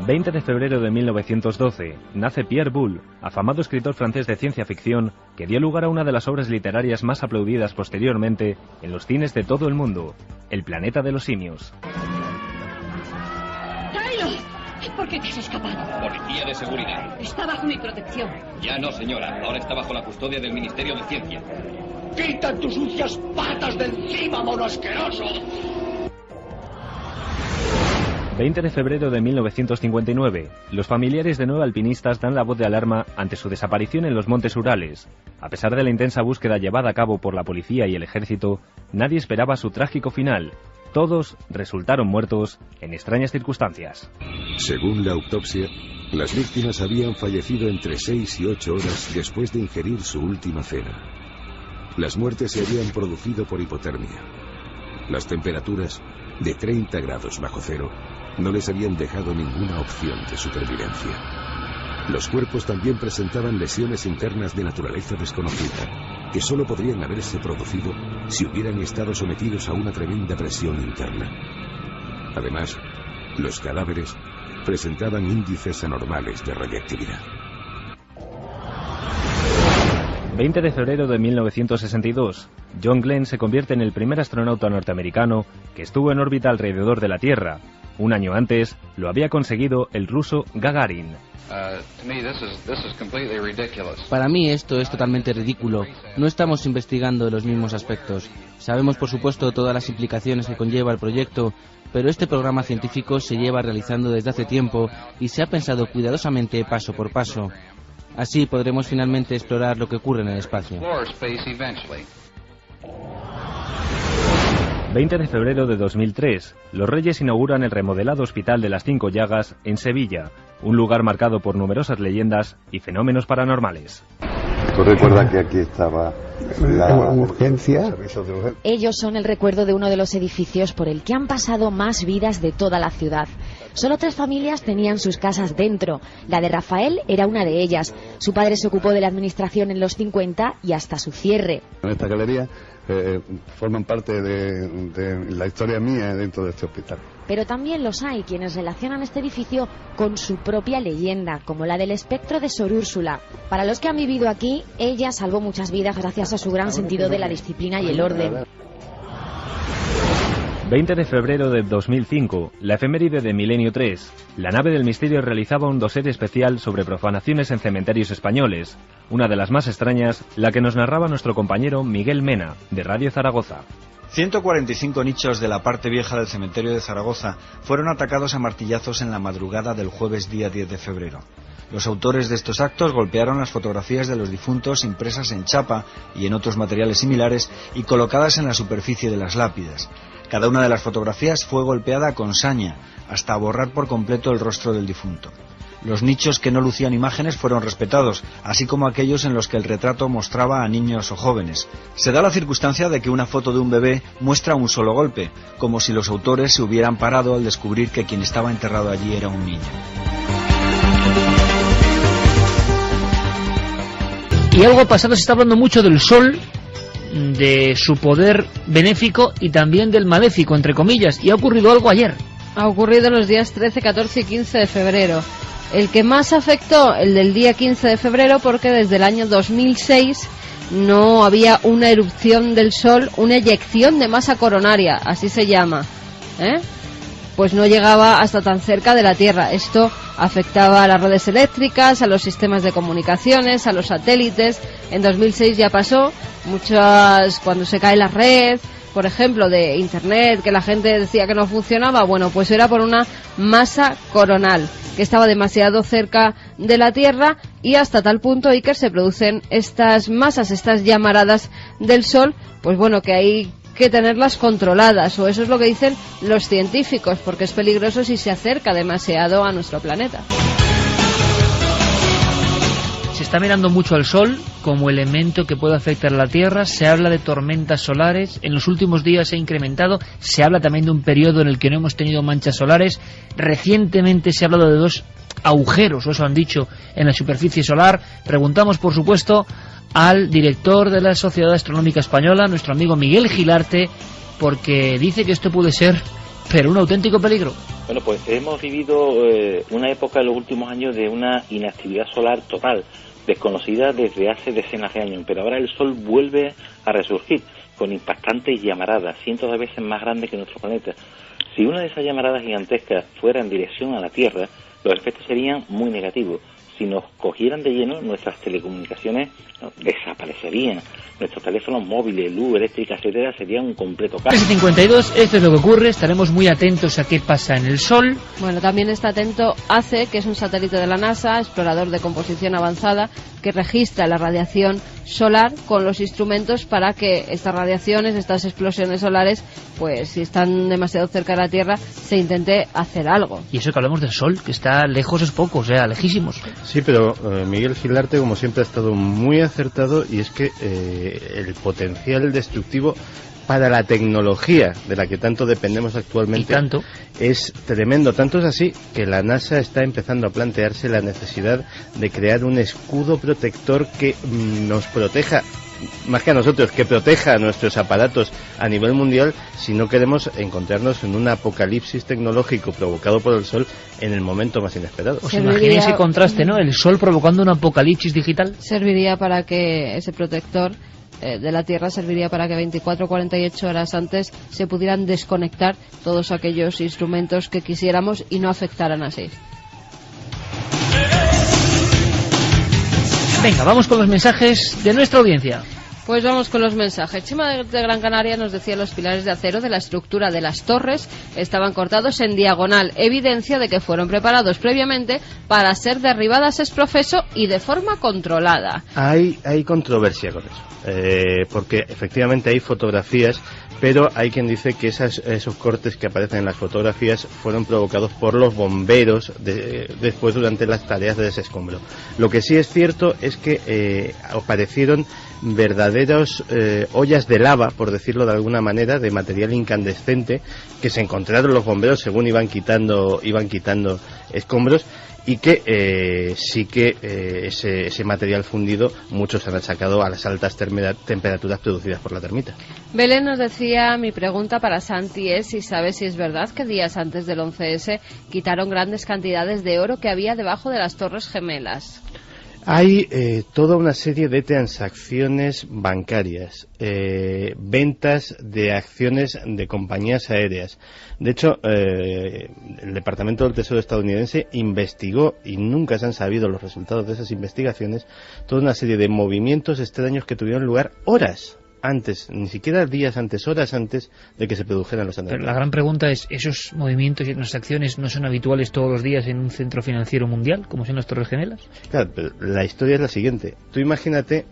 S12: 20 de febrero de 1912, nace Pierre Boulle, afamado escritor francés de ciencia ficción, que dio lugar a una de las obras literarias más aplaudidas posteriormente en los cines de todo el mundo, El planeta de los simios.
S13: ¡Kylo! ¿Por qué te has escapado?
S14: Policía de seguridad.
S13: Está bajo mi protección.
S14: Ya no, señora. Ahora está bajo la custodia del Ministerio de Ciencia.
S15: ¡Quita tus sucias patas de encima, mono asqueroso!
S12: 20 de febrero de 1959. Los familiares de 9 alpinistas dan la voz de alarma ante su desaparición en los Montes Urales. A pesar de la intensa búsqueda llevada a cabo por la policía y el ejército, nadie esperaba su trágico final. Todos resultaron muertos en extrañas circunstancias.
S16: Según la autopsia, las víctimas habían fallecido entre 6 y 8 horas después de ingerir su última cena. Las muertes se habían producido por hipotermia. Las temperaturas, de 30 grados bajo cero, no les habían dejado ninguna opción de supervivencia. Los cuerpos también presentaban lesiones internas de naturaleza desconocida, que solo podrían haberse producido si hubieran estado sometidos a una tremenda presión interna. Además, los cadáveres presentaban índices anormales de radiactividad.
S12: 20 de febrero de 1962. John Glenn se convierte en el primer astronauta norteamericano que estuvo en órbita alrededor de la Tierra. Un año antes lo había conseguido el ruso Gagarin.
S11: Para mí esto es totalmente ridículo. No estamos investigando los mismos aspectos. Sabemos, por supuesto, todas las implicaciones que conlleva el proyecto, pero este programa científico se lleva realizando desde hace tiempo y se ha pensado cuidadosamente paso por paso. Así podremos finalmente explorar lo que ocurre en el espacio.
S12: 20 de febrero de 2003. Los Reyes inauguran el remodelado Hospital de las Cinco Llagas en Sevilla, un lugar marcado por numerosas leyendas y fenómenos paranormales.
S17: ¿Tú recuerdas que aquí estaba la urgencia?
S18: Ellos son el recuerdo de uno de los edificios por el que han pasado más vidas de toda la ciudad. Solo 3 familias tenían sus casas dentro. La de Rafael era una de ellas. Su padre se ocupó de la administración en los 50 y hasta su cierre.
S17: En esta galería forman parte de la historia mía dentro de este hospital.
S18: Pero también los hay quienes relacionan este edificio con su propia leyenda, como la del espectro de Sor Úrsula. Para los que han vivido aquí, ella salvó muchas vidas gracias a su gran sentido de la disciplina y el orden.
S12: 20 de febrero de 2005, la efeméride de Milenio 3. La nave del misterio realizaba un dossier especial sobre profanaciones en cementerios españoles. Una de las más extrañas, la que nos narraba nuestro compañero Miguel Mena, de Radio Zaragoza.
S19: 145 nichos de la parte vieja del cementerio de Zaragoza fueron atacados a martillazos en la madrugada del jueves día 10 de febrero. Los autores de estos actos golpearon las fotografías de los difuntos impresas en chapa y en otros materiales similares y colocadas en la superficie de las lápidas. Cada una de las fotografías fue golpeada con saña, hasta borrar por completo el rostro del difunto. Los nichos que no lucían imágenes fueron respetados, así como aquellos en los que el retrato mostraba a niños o jóvenes. Se da la circunstancia de que una foto de un bebé muestra un solo golpe, como si los autores se hubieran parado al descubrir que quien estaba enterrado allí era un niño.
S1: Y algo pasado, se está hablando mucho del sol, de su poder benéfico y también del maléfico, entre comillas, y ha ocurrido algo ayer.
S9: Ha ocurrido los días 13, 14 y 15 de febrero. El que más afectó, el del día 15 de febrero, porque desde el año 2006 no había una erupción del Sol, una eyección de masa coronaria, así se llama, pues no llegaba hasta tan cerca de la Tierra. Esto afectaba a las redes eléctricas, a los sistemas de comunicaciones, a los satélites. En 2006 ya pasó, cuando se cae la red, por ejemplo, de Internet, que la gente decía que no funcionaba, bueno, pues era por una masa coronal, que estaba demasiado cerca de la Tierra, y hasta tal punto, Iker, se producen estas masas, estas llamaradas del Sol, pues bueno, que hay que tenerlas controladas, o eso es lo que dicen los científicos, porque es peligroso si se acerca demasiado a nuestro planeta.
S1: Se está mirando mucho al Sol como elemento que puede afectar a la Tierra. Se habla de tormentas solares. En los últimos días se ha incrementado. Se habla también de un periodo en el que no hemos tenido manchas solares. Recientemente se ha hablado de 2 agujeros, o eso han dicho, en la superficie solar. Preguntamos, por supuesto, al director de la Sociedad Astronómica Española, nuestro amigo Miguel Gilarte, porque dice que esto puede ser, pero un auténtico peligro.
S20: Bueno, pues hemos vivido una época en los últimos años de una inactividad solar total, desconocida desde hace decenas de años, pero ahora el Sol vuelve a resurgir con impactantes llamaradas, cientos de veces más grandes que nuestro planeta. Si una de esas llamaradas gigantescas fuera en dirección a la Tierra, los efectos serían muy negativos. Si nos cogieran de lleno, nuestras telecomunicaciones desaparecerían. Nuestros teléfonos móviles, luz, eléctrica, etcétera, serían un completo caos.
S1: 52, esto es lo que ocurre. Estaremos muy atentos a qué pasa en el Sol.
S9: Bueno, también está atento ACE, que es un satélite de la NASA, explorador de composición avanzada, que registra la radiación solar con los instrumentos para que estas radiaciones, estas explosiones solares, pues si están demasiado cerca de la Tierra, se intente hacer algo.
S1: Y eso que hablamos del Sol, que está lejos es poco, o sea, lejísimos.
S4: Sí, pero Miguel Gilarte, como siempre, ha estado muy acertado, y es que el potencial destructivo para la tecnología de la que tanto dependemos actualmente es tremendo. Tanto es así que la NASA está empezando a plantearse la necesidad de crear un escudo protector que nos proteja, más que a nosotros, que proteja a nuestros aparatos a nivel mundial si no queremos encontrarnos en un apocalipsis tecnológico provocado por el Sol en el momento más inesperado.
S1: ¿Os imagináis ese contraste, no? El Sol provocando un apocalipsis digital.
S9: Serviría para que ese protector de la Tierra serviría para que 24 o 48 horas antes se pudieran desconectar todos aquellos instrumentos que quisiéramos y no afectaran así.
S1: Venga, vamos con los mensajes de nuestra audiencia.
S9: Pues vamos con los mensajes. Chema de Gran Canaria nos decía: los pilares de acero de la estructura de las torres estaban cortados en diagonal, evidencia de que fueron preparados previamente para ser derribadas ex profeso y de forma controlada.
S4: Hay controversia con eso, porque efectivamente hay fotografías, pero hay quien dice que esos cortes que aparecen en las fotografías fueron provocados por los bomberos después durante las tareas de desescombro. Lo que sí es cierto es que aparecieron verdaderos ollas de lava, por decirlo de alguna manera, de material incandescente que se encontraron los bomberos según iban quitando escombros, y que sí que ese material fundido muchos han achacado a las altas temperaturas producidas por la termita.
S9: Belén nos decía: mi pregunta para Santi es si sabe si es verdad que días antes del 11S quitaron grandes cantidades de oro que había debajo de las Torres Gemelas.
S4: Hay toda una serie de transacciones bancarias, ventas de acciones de compañías aéreas. De hecho, el Departamento del Tesoro estadounidense investigó, y nunca se han sabido los resultados de esas investigaciones, toda una serie de movimientos extraños que tuvieron lugar horas antes, ni siquiera días antes, horas antes de que se produjeran los atentados.
S1: Pero la gran pregunta es, ¿esos movimientos y transacciones no son habituales todos los días en un centro financiero mundial, como son las Torres Gemelas?
S4: Claro, pero la historia es la siguiente. Tú imagínate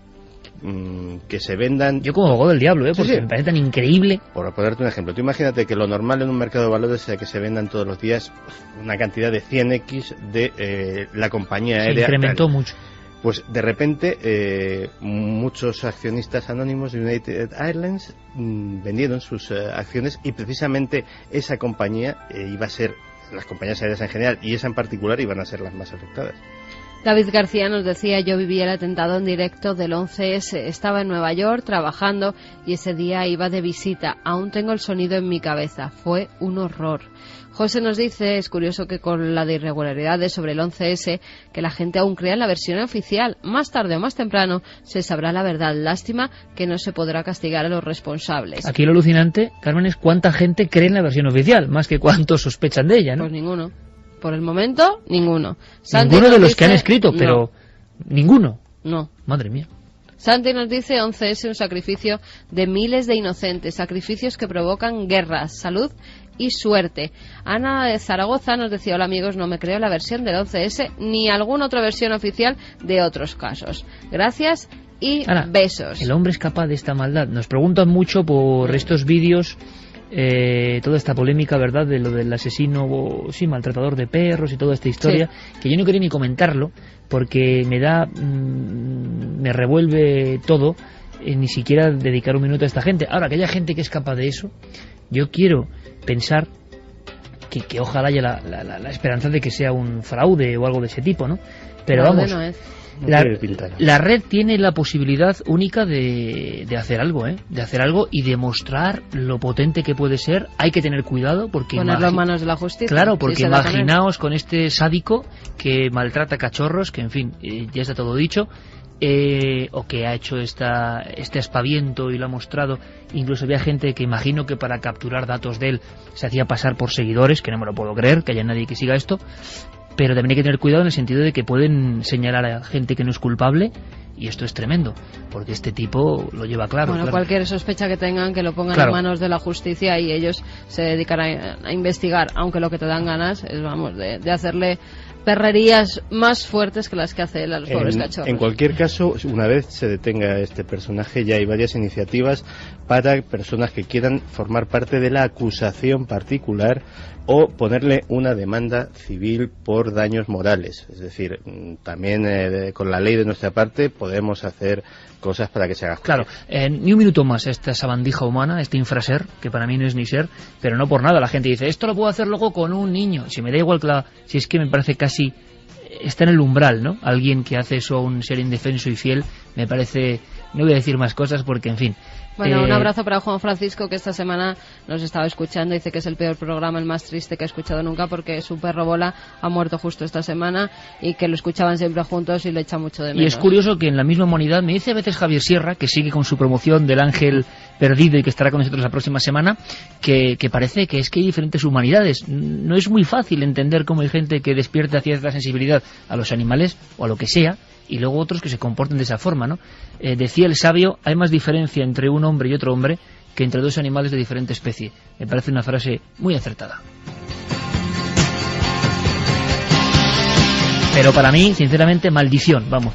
S4: que se vendan...
S1: Yo como abogado del diablo, porque
S4: sí.
S1: Me parece tan increíble.
S4: Por ponerte un ejemplo, tú imagínate que lo normal en un mercado de valores sea que se vendan todos los días una cantidad de 100x de la compañía aérea.
S1: Se incrementó mucho.
S4: Pues de repente muchos accionistas anónimos de United Airlines vendieron sus acciones, y precisamente esa compañía iba a ser, las compañías aéreas en general y esa en particular, iban a ser las más afectadas.
S9: David García nos decía: yo viví el atentado en directo del 11S, estaba en Nueva York trabajando y ese día iba de visita, aún tengo el sonido en mi cabeza, fue un horror. José nos dice: es curioso que con la de irregularidades sobre el 11S, que la gente aún crea en la versión oficial, más tarde o más temprano se sabrá la verdad, lástima que no se podrá castigar a los responsables.
S1: Aquí lo alucinante, Carmen, es cuánta gente cree en la versión oficial, más que cuántos sospechan de ella, ¿no?
S9: Pues ninguno. Por el momento, ninguno.
S1: Ninguno de los que han escrito, pero ninguno.
S9: No.
S1: Madre mía.
S9: Santi nos dice: 11S, un sacrificio de miles de inocentes, sacrificios que provocan guerras, salud y suerte. Ana de Zaragoza nos decía: hola amigos, no me creo la versión del 11S ni alguna otra versión oficial de otros casos. Gracias y
S1: Ana,
S9: besos.
S1: El hombre es capaz de esta maldad. Nos preguntan mucho por estos vídeos, toda esta polémica, ¿verdad?, de lo del asesino, maltratador de perros y toda esta historia, sí, que yo no quería ni comentarlo porque me revuelve todo, ni siquiera dedicar un minuto a esta gente. Ahora, que haya gente que es capaz de eso, yo quiero pensar que ojalá haya la esperanza de que sea un fraude o algo de ese tipo, ¿no? Pero vamos,
S9: no es.
S1: La red tiene la posibilidad única de hacer algo, de hacer algo y demostrar lo potente que puede ser. Hay que tener cuidado porque
S9: ponerlo en manos de la justicia.
S1: Claro, porque imaginaos con este sádico que maltrata cachorros, que en fin, ya está todo dicho, o que ha hecho este aspaviento y lo ha mostrado. Incluso había gente que imagino que para capturar datos de él se hacía pasar por seguidores, que no me lo puedo creer, que haya nadie que siga esto. pero también hay que tener cuidado en el sentido de que pueden señalar a gente que no es culpable, y esto es tremendo, porque este tipo lo lleva claro.
S9: Bueno, cualquier sospecha que tengan, que lo pongan en manos de la justicia y ellos se dedicarán a investigar, aunque lo que te dan ganas es, vamos, de hacerle perrerías más fuertes que las que hace él a los pobres cachorros.
S4: En cualquier caso, una vez se detenga este personaje, ya hay varias iniciativas para personas que quieran formar parte de la acusación particular o ponerle una demanda civil por daños morales. Es decir, también con la ley de nuestra parte podemos hacer cosas para que se haga justicia.
S1: Claro, ni un minuto más esta sabandija humana, este infraser, que para mí no es ni ser, pero no por nada la gente dice, esto lo puedo hacer luego con un niño. Si me da igual si es que me parece casi está en el umbral, ¿no? Alguien que hace eso a un ser indefenso y fiel, me parece, no voy a decir más cosas porque, en fin.
S9: Bueno, un abrazo para Juan Francisco, que esta semana nos estaba escuchando. Dice que es el peor programa, el más triste que ha escuchado nunca, porque su perro Bola ha muerto justo esta semana y que lo escuchaban siempre juntos y le echa mucho de menos.
S1: Y es curioso que en la misma humanidad, me dice a veces Javier Sierra, que sigue con su promoción del ángel perdido y que estará con nosotros la próxima semana, que parece que es que hay diferentes humanidades. No es muy fácil entender cómo hay gente que despierta cierta sensibilidad a los animales o a lo que sea, y luego otros que se comporten de esa forma, ¿no? Decía el sabio, hay más diferencia entre un hombre y otro hombre que entre dos animales de diferente especie. Me parece una frase muy acertada. Pero para mí, sinceramente, maldición. Vamos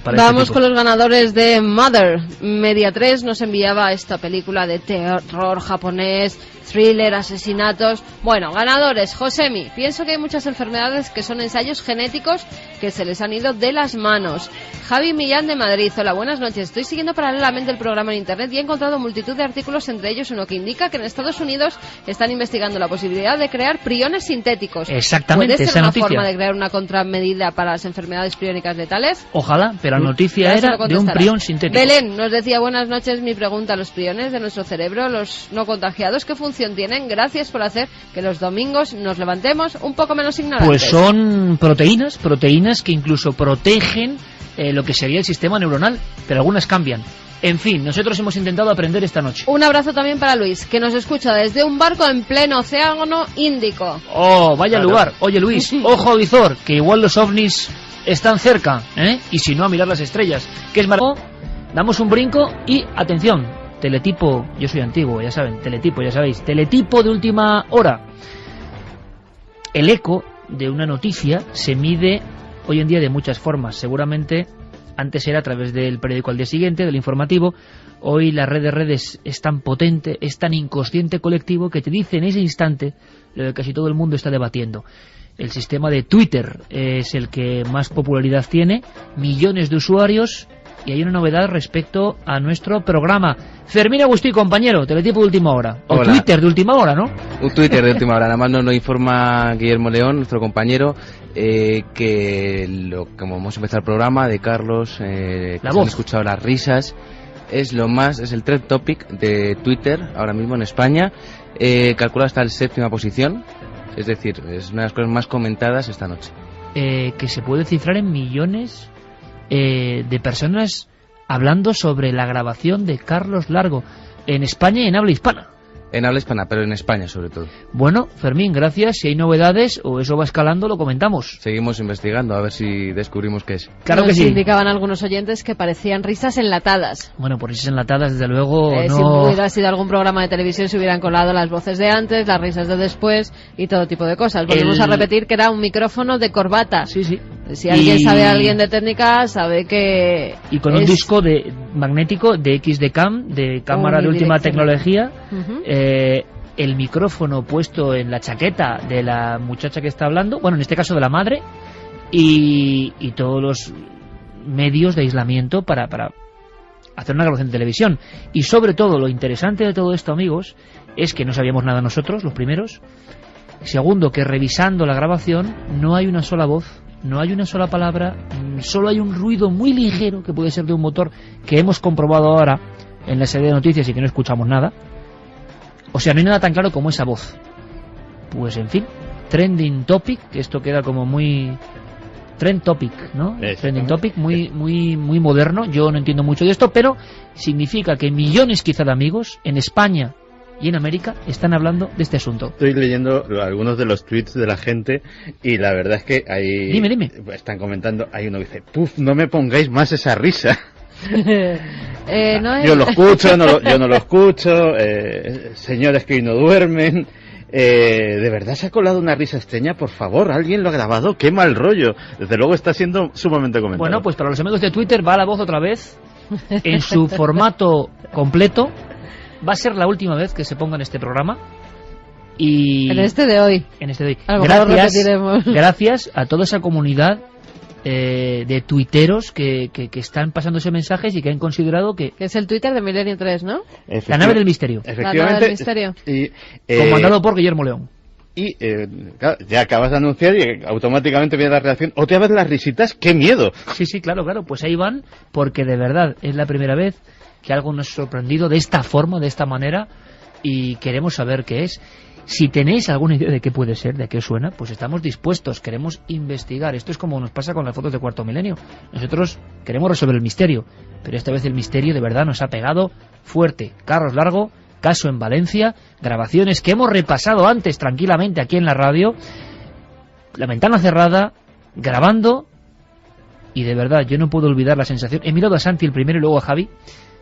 S9: con los ganadores de Mother. Media 3 nos enviaba esta película de terror japonés, thriller, asesinatos. Bueno, ganadores, Josemi. Pienso que hay muchas enfermedades que son ensayos genéticos que se les han ido de las manos. Javi Millán de Madrid. Hola, buenas noches. Estoy siguiendo paralelamente el programa en internet y he encontrado multitud de artículos, entre ellos uno que indica que en Estados Unidos están investigando la posibilidad de crear priones sintéticos.
S1: Exactamente,
S9: ¿Puede ser
S1: esa
S9: una
S1: noticia.
S9: forma de crear una contramedida para las enfermedades priónicas letales?
S1: Ojalá, pero la noticia era de un prión sintético.
S9: Belén nos decía, buenas noches, mi pregunta, los priones de nuestro cerebro, los no contagiados, ¿qué función tienen? Gracias por hacer que los domingos nos levantemos un poco menos ignorantes.
S1: Pues son proteínas que incluso protegen lo que sería el sistema neuronal, pero algunas cambian. En fin, nosotros hemos intentado aprender esta noche.
S9: Un abrazo también para Luis, que nos escucha desde un barco en pleno océano Índico.
S1: Oh, vaya lugar. Oye, Luis, ojo visor, que igual los ovnis están cerca, ¿eh? Y si no, a mirar las estrellas, que es maravilloso. Damos un brinco y, atención, teletipo, yo soy antiguo, ya saben, teletipo, ya sabéis, teletipo de última hora. El eco de una noticia se mide hoy en día de muchas formas. Seguramente antes era a través del periódico Al Día Siguiente, del informativo. Hoy la red de redes es tan potente, es tan inconsciente colectivo, que te dice en ese instante lo que casi todo el mundo está debatiendo. El sistema de Twitter es el que más popularidad tiene, millones de usuarios, y hay una novedad respecto a nuestro programa. Fermín Agustí, compañero, teletipo de última hora. O
S11: Hola.
S1: Twitter de última hora, ¿no?
S11: Un Twitter de última hora. Nada más nos lo informa Guillermo León, nuestro compañero, como hemos empezado el programa de Carlos, que se han escuchado las risas, es el trend topic de Twitter ahora mismo en España. Calcula hasta la 7ª posición, es decir, es una de las cosas más comentadas esta noche.
S1: Que se puede cifrar en millones de personas hablando sobre la grabación de Carlos Largo en España y en habla hispana.
S11: En habla hispana, pero en España sobre todo.
S1: Bueno, Fermín, gracias. Si hay novedades o eso va escalando, lo comentamos.
S11: Seguimos investigando a ver si descubrimos qué es.
S1: Claro que sí.
S9: Nos indicaban algunos oyentes que parecían risas enlatadas.
S1: Bueno, por risas enlatadas, desde luego, no...
S9: Si hubiera sido algún programa de televisión, se hubieran colado las voces de antes, las risas de después y todo tipo de cosas. Volvemos a repetir que era un micrófono de corbata.
S1: Sí, sí.
S9: Si alguien de técnica, sabe que...
S1: Y con un disco magnético de XD-Cam, de cámara de última tecnología, el micrófono puesto en la chaqueta de la muchacha que está hablando, bueno, en este caso de la madre, y todos los medios de aislamiento para hacer una grabación de televisión. Y sobre todo, lo interesante de todo esto, amigos, es que no sabíamos nada nosotros, los primeros. Segundo, que revisando la grabación no hay una sola voz, no hay una sola palabra, solo hay un ruido muy ligero que puede ser de un motor, que hemos comprobado ahora en la serie de noticias y que no escuchamos nada. O sea, no hay nada tan claro como esa voz. Pues en fin, trending topic, que esto queda como muy... Trend topic, ¿no? Trending topic, muy moderno. Yo no entiendo mucho de esto, pero significa que millones quizá de amigos en España y en América están hablando de este asunto.
S4: Estoy leyendo algunos de los tweets de la gente y la verdad es que hay...
S1: Dime.
S4: Están comentando, hay uno que dice, ¡puf! No me pongáis más esa risa. Yo lo escucho, yo no lo escucho, señores que hoy no duermen... ¿de verdad se ha colado una risa extraña? Por favor, ¿alguien lo ha grabado? ¡Qué mal rollo! Desde luego está siendo sumamente comentado.
S1: Bueno, pues para los amigos de Twitter va la voz otra vez, en su formato completo. Va a ser la última vez que se ponga en este programa. Y
S9: en este de hoy. A lo mejor repetiremos.
S1: Gracias a toda esa comunidad de tuiteros que están pasándose mensajes y que han considerado que
S9: es el Twitter de Milenio 3, ¿no?
S1: La nave del misterio.
S4: Efectivamente.
S9: La nave del misterio.
S1: Comandado por Guillermo León.
S4: Y claro, ya acabas de anunciar y automáticamente viene la reacción. Otra vez las risitas, ¡qué miedo!
S1: Sí, claro. Pues ahí van, porque de verdad es la primera vez que algo nos ha sorprendido de esta forma, de esta manera, y queremos saber qué es. Si tenéis alguna idea de qué puede ser, de qué suena, pues estamos dispuestos, queremos investigar. Esto es como nos pasa con las fotos de Cuarto Milenio. Nosotros queremos resolver el misterio, pero esta vez el misterio de verdad nos ha pegado fuerte. Carlos Largo, caso en Valencia, grabaciones que hemos repasado antes tranquilamente aquí en la radio, la ventana cerrada, grabando, y de verdad yo no puedo olvidar la sensación. He mirado a Santi el primero y luego a Javi,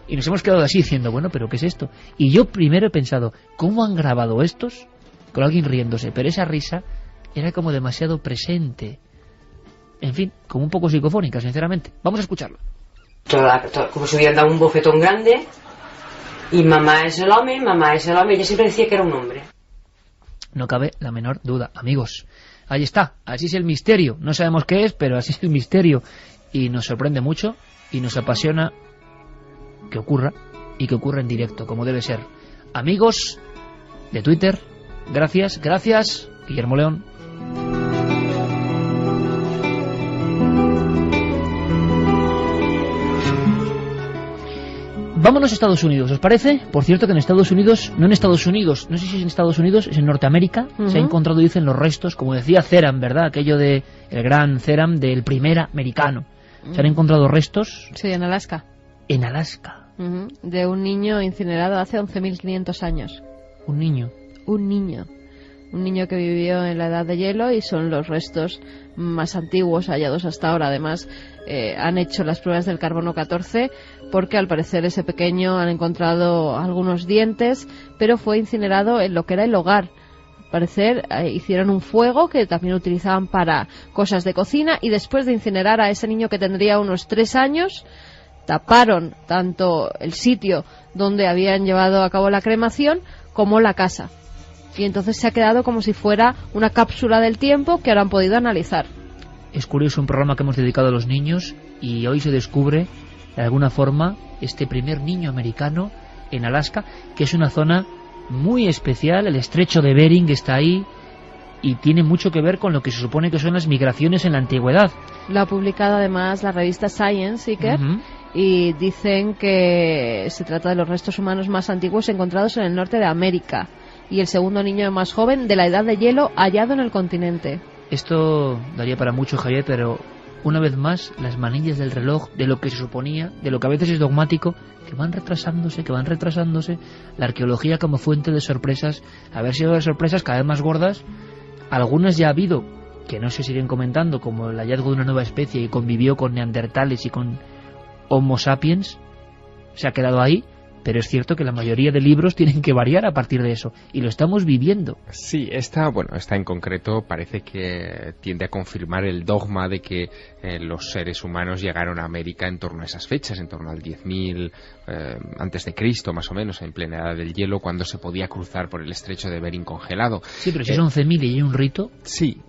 S1: y nos hemos quedado así diciendo, bueno, ¿pero qué es esto? Y yo primero he pensado, ¿cómo han grabado estos? Con alguien riéndose, pero esa risa era como demasiado presente. En fin, como un poco psicofónica, sinceramente. Vamos a escucharlo.
S21: Como si hubieran dado un bofetón grande, y mamá es el hombre, ella siempre decía que era un hombre.
S1: No cabe la menor duda, amigos. Ahí está, así es el misterio. No sabemos qué es, pero así es el misterio. Y nos sorprende mucho, y nos apasiona que ocurra, y que ocurra en directo, como debe ser. Amigos de Twitter, gracias, Guillermo León. Vámonos a Estados Unidos, ¿os parece? Por cierto que en Estados Unidos, no sé si es en Estados Unidos, es en Norteamérica, se ha encontrado, dicen, los restos, como decía Ceram, ¿verdad? Aquello de el gran Ceram del primer americano. Se han encontrado restos.
S9: Sí, en Alaska.
S1: En Alaska.
S9: De un niño incinerado hace 11.500 años.
S1: Un niño
S9: que vivió en la edad de hielo, y son los restos más antiguos hallados hasta ahora. Además, han hecho las pruebas del carbono 14 porque al parecer ese pequeño han encontrado algunos dientes, pero fue incinerado en lo que era el hogar. Al parecer hicieron un fuego que también utilizaban para cosas de cocina, y después de incinerar a ese niño que tendría unos 3 años, taparon tanto el sitio donde habían llevado a cabo la cremación como la casa. Y entonces se ha quedado como si fuera una cápsula del tiempo que ahora han podido analizar.
S1: Es curioso, un programa que hemos dedicado a los niños, y hoy se descubre de alguna forma este primer niño americano en Alaska, que es una zona muy especial. El estrecho de Bering está ahí y tiene mucho que ver con lo que se supone que son las migraciones en la antigüedad.
S9: Lo ha publicado además la revista Science Seeker, y dicen que se trata de los restos humanos más antiguos encontrados en el norte de América, y el segundo niño más joven de la edad de hielo hallado en el continente. Esto
S1: daría para mucho, Javier, pero una vez más las manillas del reloj, de lo que se suponía, de lo que a veces es dogmático, que van retrasándose, la arqueología como fuente de sorpresas, a ver si hay sorpresas cada vez más gordas. Algunas ya ha habido, que no se siguen comentando, como el hallazgo de una nueva especie que convivió con neandertales y con Homo sapiens, se ha quedado ahí, pero es cierto que la mayoría de libros tienen que variar a partir de eso, y lo estamos viviendo.
S2: Sí, esta en concreto parece que tiende a confirmar el dogma de que los seres humanos llegaron a América en torno a esas fechas, en torno al 10.000 antes de Cristo, más o menos, en plena edad del hielo, cuando se podía cruzar por el estrecho de Bering congelado.
S1: Sí, pero si es 11.000 y hay un rito...
S2: Sí,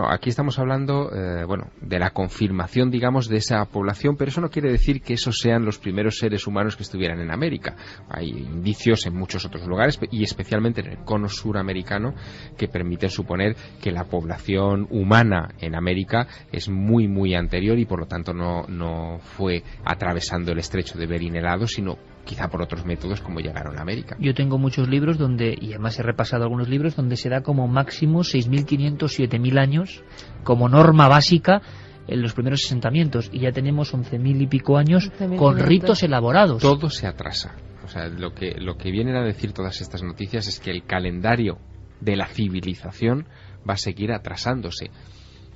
S2: aquí estamos hablando de la confirmación, digamos, de esa población, pero eso no quiere decir que esos sean los primeros seres humanos que estuvieran en América. Hay indicios en muchos otros lugares, y especialmente en el cono suramericano, que permiten suponer que la población humana en América es muy, muy anterior, y por lo tanto no fue atravesando el estrecho de Bering helado, sino quizá por otros métodos como llegaron a América.
S1: Yo tengo muchos libros y además he repasado algunos libros donde se da como máximo 6.500, 7.000 años como norma básica en los primeros asentamientos, y ya tenemos 11.000 y pico años con ritos elaborados.
S2: Todo se atrasa. O
S5: sea, lo que vienen a decir todas estas noticias es que el calendario de la civilización va a seguir atrasándose.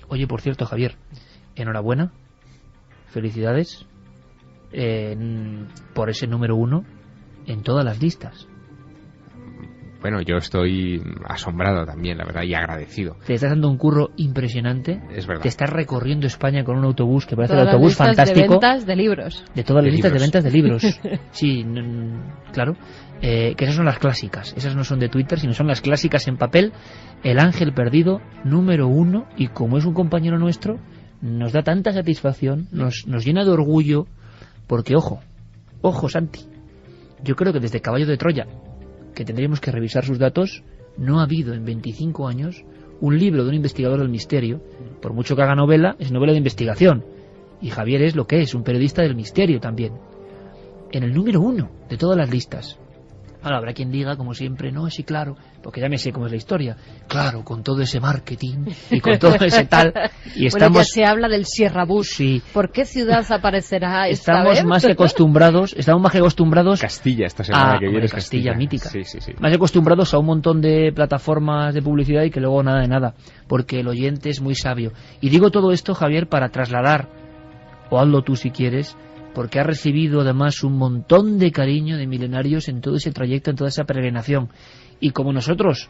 S1: Oye, por cierto, Javier, enhorabuena, felicidades por ese número 1 en todas las listas.
S5: Bueno, yo estoy asombrado también, la verdad, y agradecido.
S1: Te estás dando un curro impresionante.
S5: Es verdad.
S1: Te estás recorriendo España con un autobús que parece
S9: todas
S1: el autobús
S9: las listas
S1: fantástico.
S9: De ventas de libros.
S1: De todas las listas de ventas de libros. Sí, claro. Que esas son las clásicas. Esas no son de Twitter, sino son las clásicas en papel. El ángel perdido, número 1. Y como es un compañero nuestro, nos da tanta satisfacción, nos llena de orgullo. Porque, ojo, Santi. Yo creo que desde Caballo de Troya, que tendríamos que revisar sus datos, no ha habido en 25 años un libro de un investigador del misterio. Por mucho que haga novela, es novela de investigación. Y Javier es lo que es, un periodista del misterio también. En el número 1 de todas las listas. Ahora habrá quien diga, como siempre, no, sí, claro, porque ya me sé cómo es la historia. Claro, con todo ese marketing y con todo ese tal. Y estamos...
S9: Bueno, ya se habla del Sierra Bus.
S1: Sí.
S9: ¿Por qué ciudad aparecerá esta
S1: estamos
S9: vez?
S1: más que acostumbrados.
S5: Castilla, esta semana que viene.
S1: Castilla, mítica.
S5: Sí.
S1: Más acostumbrados a un montón de plataformas de publicidad y que luego nada de nada. Porque el oyente es muy sabio. Y digo todo esto, Javier, para trasladar, o hazlo tú si quieres, porque ha recibido además un montón de cariño de milenarios en todo ese trayecto, en toda esa peregrinación. Y como nosotros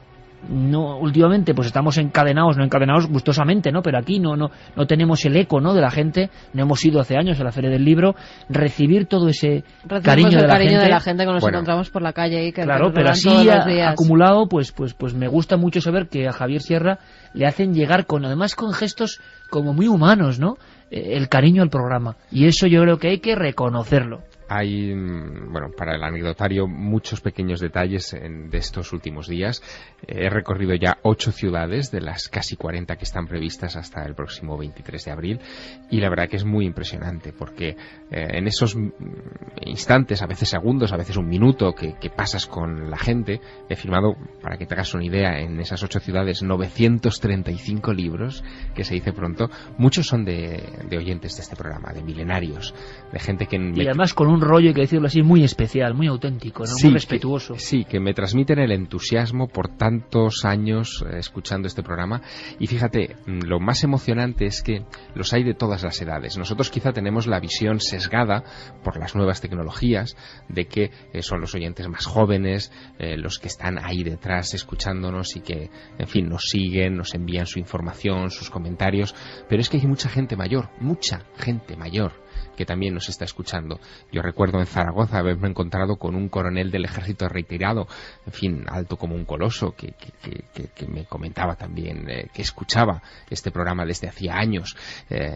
S1: no últimamente pues estamos encadenados gustosamente, ¿no? Pero aquí no tenemos el eco, ¿no?, de la gente. No hemos ido hace años a la Feria del Libro. Recibir todo ese cariño de la gente
S9: que nos encontramos por la calle y que
S1: claro, pero así acumulado, pues me gusta mucho saber que a Javier Sierra le hacen llegar además con gestos como muy humanos, ¿no?, el cariño al programa. Y eso yo creo que hay que reconocerlo.
S5: Hay, para el anecdotario, muchos pequeños detalles de estos últimos días. He recorrido ya 8 ciudades de las casi 40 que están previstas hasta el próximo 23 de abril y la verdad que es muy impresionante porque en esos instantes, a veces segundos, a veces un minuto que pasas con la gente, he firmado, para que te hagas una idea, en esas 8 ciudades 935 libros, que se dice pronto. Muchos son de oyentes de este programa, de milenarios, de gente que...
S1: Y además con un rollo, hay que decirlo así, muy especial, muy auténtico, ¿no?
S5: Sí,
S1: muy respetuoso.
S5: Que me transmiten el entusiasmo por tantos años escuchando este programa. Y fíjate, lo más emocionante es que los hay de todas las edades. Nosotros quizá tenemos la visión sesgada por las nuevas tecnologías de que son los oyentes más jóvenes, los que están ahí detrás escuchándonos y que, en fin, nos siguen, nos envían su información, sus comentarios. Pero es que hay mucha gente mayor que también nos está escuchando. Yo recuerdo en Zaragoza haberme encontrado con un coronel del ejército retirado, en fin, alto como un coloso, que me comentaba también que escuchaba este programa desde hacía años,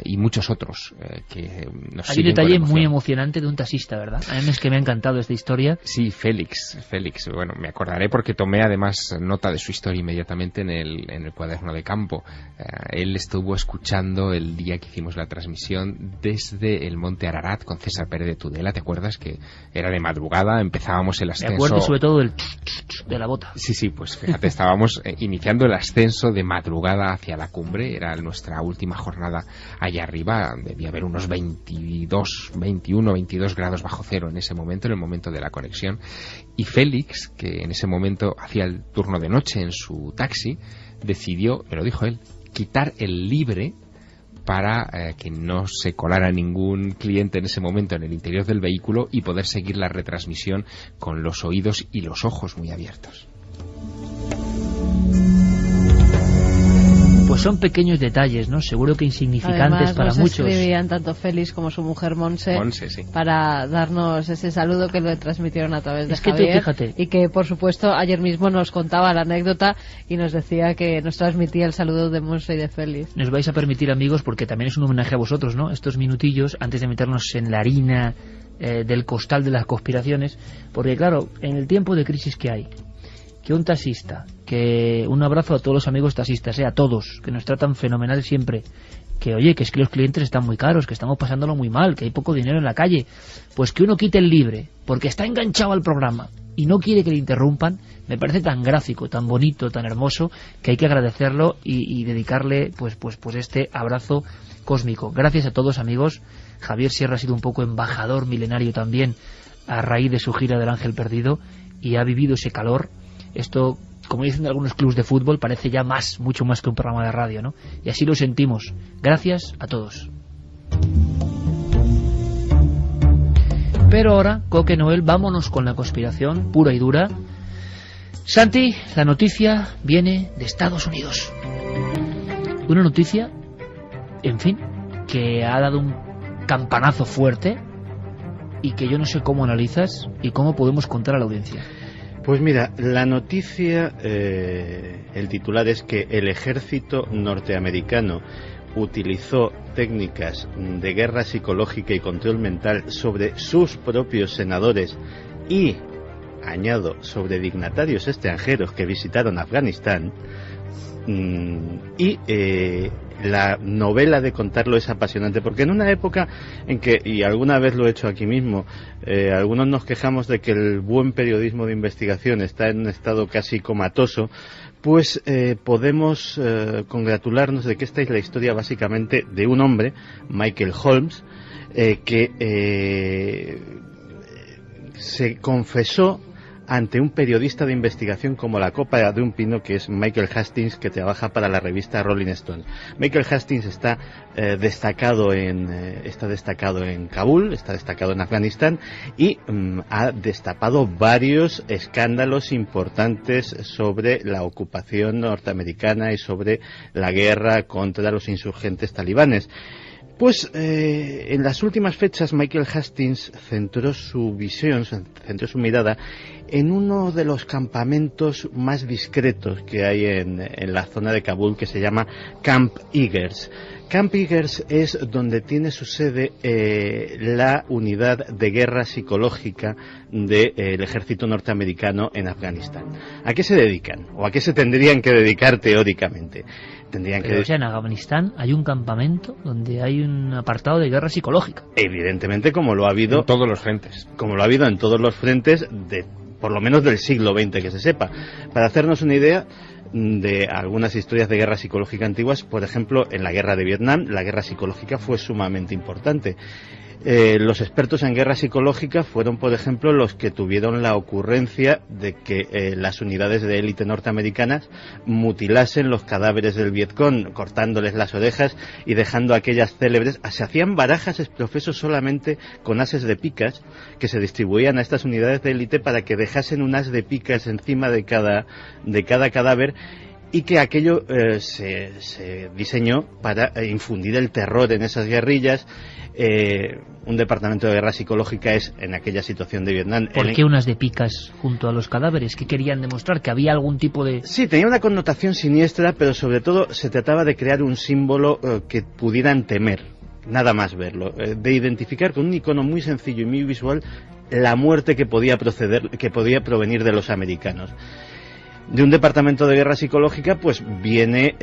S5: y muchos otros que nos siguen.
S1: Hay un detalle muy emocionante de un taxista, ¿verdad? A mí es que me ha encantado esta historia.
S5: Sí, Félix, bueno, me acordaré porque tomé además nota de su historia inmediatamente en el cuaderno de campo. Él estuvo escuchando el día que hicimos la transmisión desde el Monte Ararat con César Pérez de Tudela. ¿Te acuerdas que era de madrugada? Empezábamos el ascenso.
S1: Me acuerdo sobre todo del de la bota.
S5: Sí, pues fíjate, estábamos iniciando el ascenso de madrugada hacia la cumbre. Era nuestra última jornada allá arriba. Debía haber unos 22 grados bajo cero en ese momento, en el momento de la conexión. Y Félix, que en ese momento hacía el turno de noche en su taxi, decidió, me lo dijo él, quitar el libre para que no se colara ningún cliente en ese momento en el interior del vehículo y poder seguir la retransmisión con los oídos y los ojos muy abiertos.
S1: Pues son pequeños detalles, ¿no? Seguro que insignificantes. Además, para muchos.
S9: Escribían tanto Félix como su mujer Monse,
S5: sí,
S9: para darnos ese saludo que lo transmitieron a través de
S1: Javier. Fíjate.
S9: Y que, por supuesto, ayer mismo nos contaba la anécdota y nos decía que nos transmitía el saludo de Monse y de Félix.
S1: Nos vais a permitir, amigos, porque también es un homenaje a vosotros, ¿no? Estos minutillos antes de meternos en la harina del costal de las conspiraciones, porque claro, en el tiempo de crisis que hay, que un taxista, que un abrazo a todos los amigos taxistas, a todos, que nos tratan fenomenal siempre, que oye, que es que los clientes están muy caros, que estamos pasándolo muy mal, que hay poco dinero en la calle, pues que uno quite el libre, porque está enganchado al programa y no quiere que le interrumpan, me parece tan gráfico, tan bonito, tan hermoso, que hay que agradecerlo y dedicarle pues este abrazo cósmico. Gracias a todos, amigos. Javier Sierra ha sido un poco embajador milenario también a raíz de su gira del Ángel Perdido y ha vivido ese calor. Esto, como dicen algunos clubes de fútbol, parece ya mucho más que un programa de radio, ¿no? Y así lo sentimos. Gracias a todos. Pero ahora, Coque Noel, vámonos con la conspiración pura y dura. Santi, la noticia viene de Estados Unidos. Una noticia, en fin, que ha dado un campanazo fuerte y que yo no sé cómo analizas y cómo podemos contar a la audiencia.
S4: Pues mira, la noticia, el titular es que el ejército norteamericano utilizó técnicas de guerra psicológica y control mental sobre sus propios senadores y, añado, sobre dignatarios extranjeros que visitaron Afganistán. Y la novela de contarlo es apasionante, porque en una época en que, y alguna vez lo he hecho aquí mismo, algunos nos quejamos de que el buen periodismo de investigación está en un estado casi comatoso, pues podemos congratularnos de que esta es la historia básicamente de un hombre, Michael Holmes, que se confesó ante un periodista de investigación como la copa de un pino, que es Michael Hastings, que trabaja para la revista Rolling Stone. Michael Hastings está destacado en Kabul, está destacado en Afganistán y ha destapado varios escándalos importantes sobre la ocupación norteamericana y sobre la guerra contra los insurgentes talibanes. Pues en las últimas fechas Michael Hastings centró su visión, centró su mirada en uno de los campamentos más discretos que hay en la zona de Kabul, que se llama Camp Eagers. Camp Eagers es donde tiene su sede la unidad de guerra psicológica del ejército norteamericano en Afganistán. ¿A qué se dedican? ¿O a qué se tendrían que dedicar teóricamente?
S1: O sea, en Afganistán hay un campamento donde hay un apartado de guerra psicológica.
S4: Evidentemente, como lo ha habido
S5: en todos los frentes.
S4: Como lo ha habido en todos los frentes, por lo menos del siglo XX, que se sepa. Para hacernos una idea de algunas historias de guerra psicológica antiguas, por ejemplo, en la guerra de Vietnam, la guerra psicológica fue sumamente importante. Los expertos en guerra psicológica fueron, por ejemplo, los que tuvieron la ocurrencia de que las unidades de élite norteamericanas mutilasen los cadáveres del Vietcong, cortándoles las orejas y dejando aquellas célebres. Se hacían barajas exprofesos solamente con ases de picas que se distribuían a estas unidades de élite para que dejasen un as de picas encima de cada cadáver, y que aquello se diseñó para infundir el terror en esas guerrillas. Un departamento de guerra psicológica es en aquella situación de Vietnam.
S1: ¿Por qué unas de picas junto a los cadáveres? ¿Qué querían demostrar? ¿Que había algún tipo de...?
S4: Sí, tenía una connotación siniestra, pero sobre todo se trataba de crear un símbolo que pudieran temer, nada más verlo, de identificar con un icono muy sencillo y muy visual la muerte que podía provenir de los americanos. De un departamento de guerra psicológica pues viene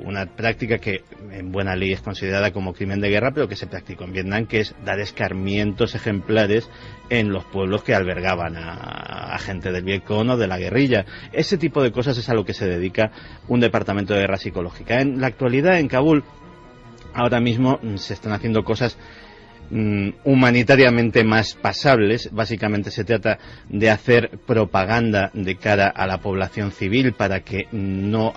S4: una práctica que en buena ley es considerada como crimen de guerra, pero que se practicó en Vietnam, que es dar escarmientos ejemplares en los pueblos que albergaban a gente del Vietcong o de la guerrilla. Ese tipo de cosas es a lo que se dedica un departamento de guerra psicológica. En la actualidad, en Kabul, ahora mismo se están haciendo cosas humanitariamente más pasables. Básicamente se trata de hacer propaganda de cara a la población civil para que no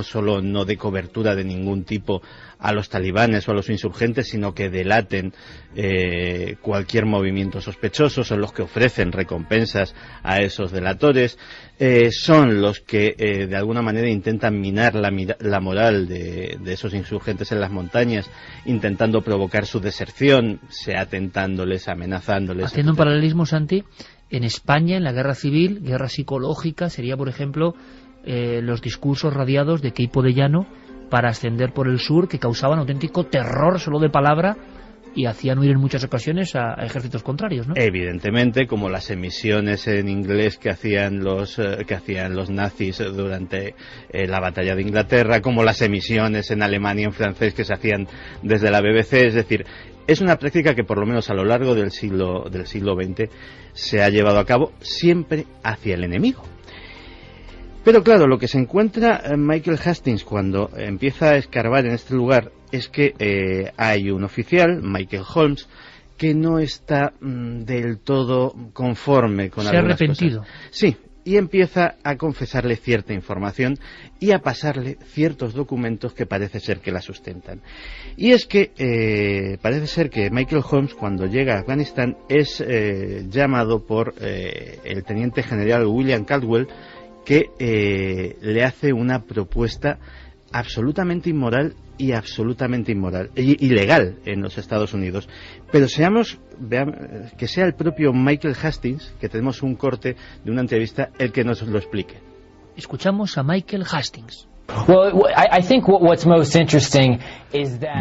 S4: solo no dé cobertura de ningún tipo a los talibanes o a los insurgentes, sino que delaten cualquier movimiento sospechoso. Son los que ofrecen recompensas a esos delatores, son los que de alguna manera intentan minar la moral de esos insurgentes en las montañas, intentando provocar su deserción, sea tentándoles, amenazándoles.
S1: Haciendo un paralelismo, Santi, en España, en la guerra civil, guerra psicológica, sería, por ejemplo, los discursos radiados de Queipo de Llano para ascender por el sur, que causaban auténtico terror solo de palabra y hacían huir en muchas ocasiones a ejércitos contrarios, ¿no?
S4: Evidentemente, como las emisiones en inglés que hacían los nazis durante la batalla de Inglaterra, como las emisiones en alemán y en francés que se hacían desde la BBC. Es decir, es una práctica que por lo menos a lo largo del siglo XX se ha llevado a cabo siempre hacia el enemigo. Pero claro, lo que se encuentra Michael Hastings cuando empieza a escarbar en este lugar es que hay un oficial, Michael Holmes, que no está del todo conforme con algunas cosas.
S1: Se ha arrepentido.
S4: Sí, y empieza a confesarle cierta información y a pasarle ciertos documentos que parece ser que la sustentan. Y es que parece ser que Michael Holmes, cuando llega a Afganistán, es llamado por el teniente general William Caldwell, que le hace una propuesta absolutamente inmoral y absolutamente ilegal en los Estados Unidos. Pero veamos que sea el propio Michael Hastings, que tenemos un corte de una entrevista, el que nos lo explique.
S1: Escuchamos a Michael Hastings.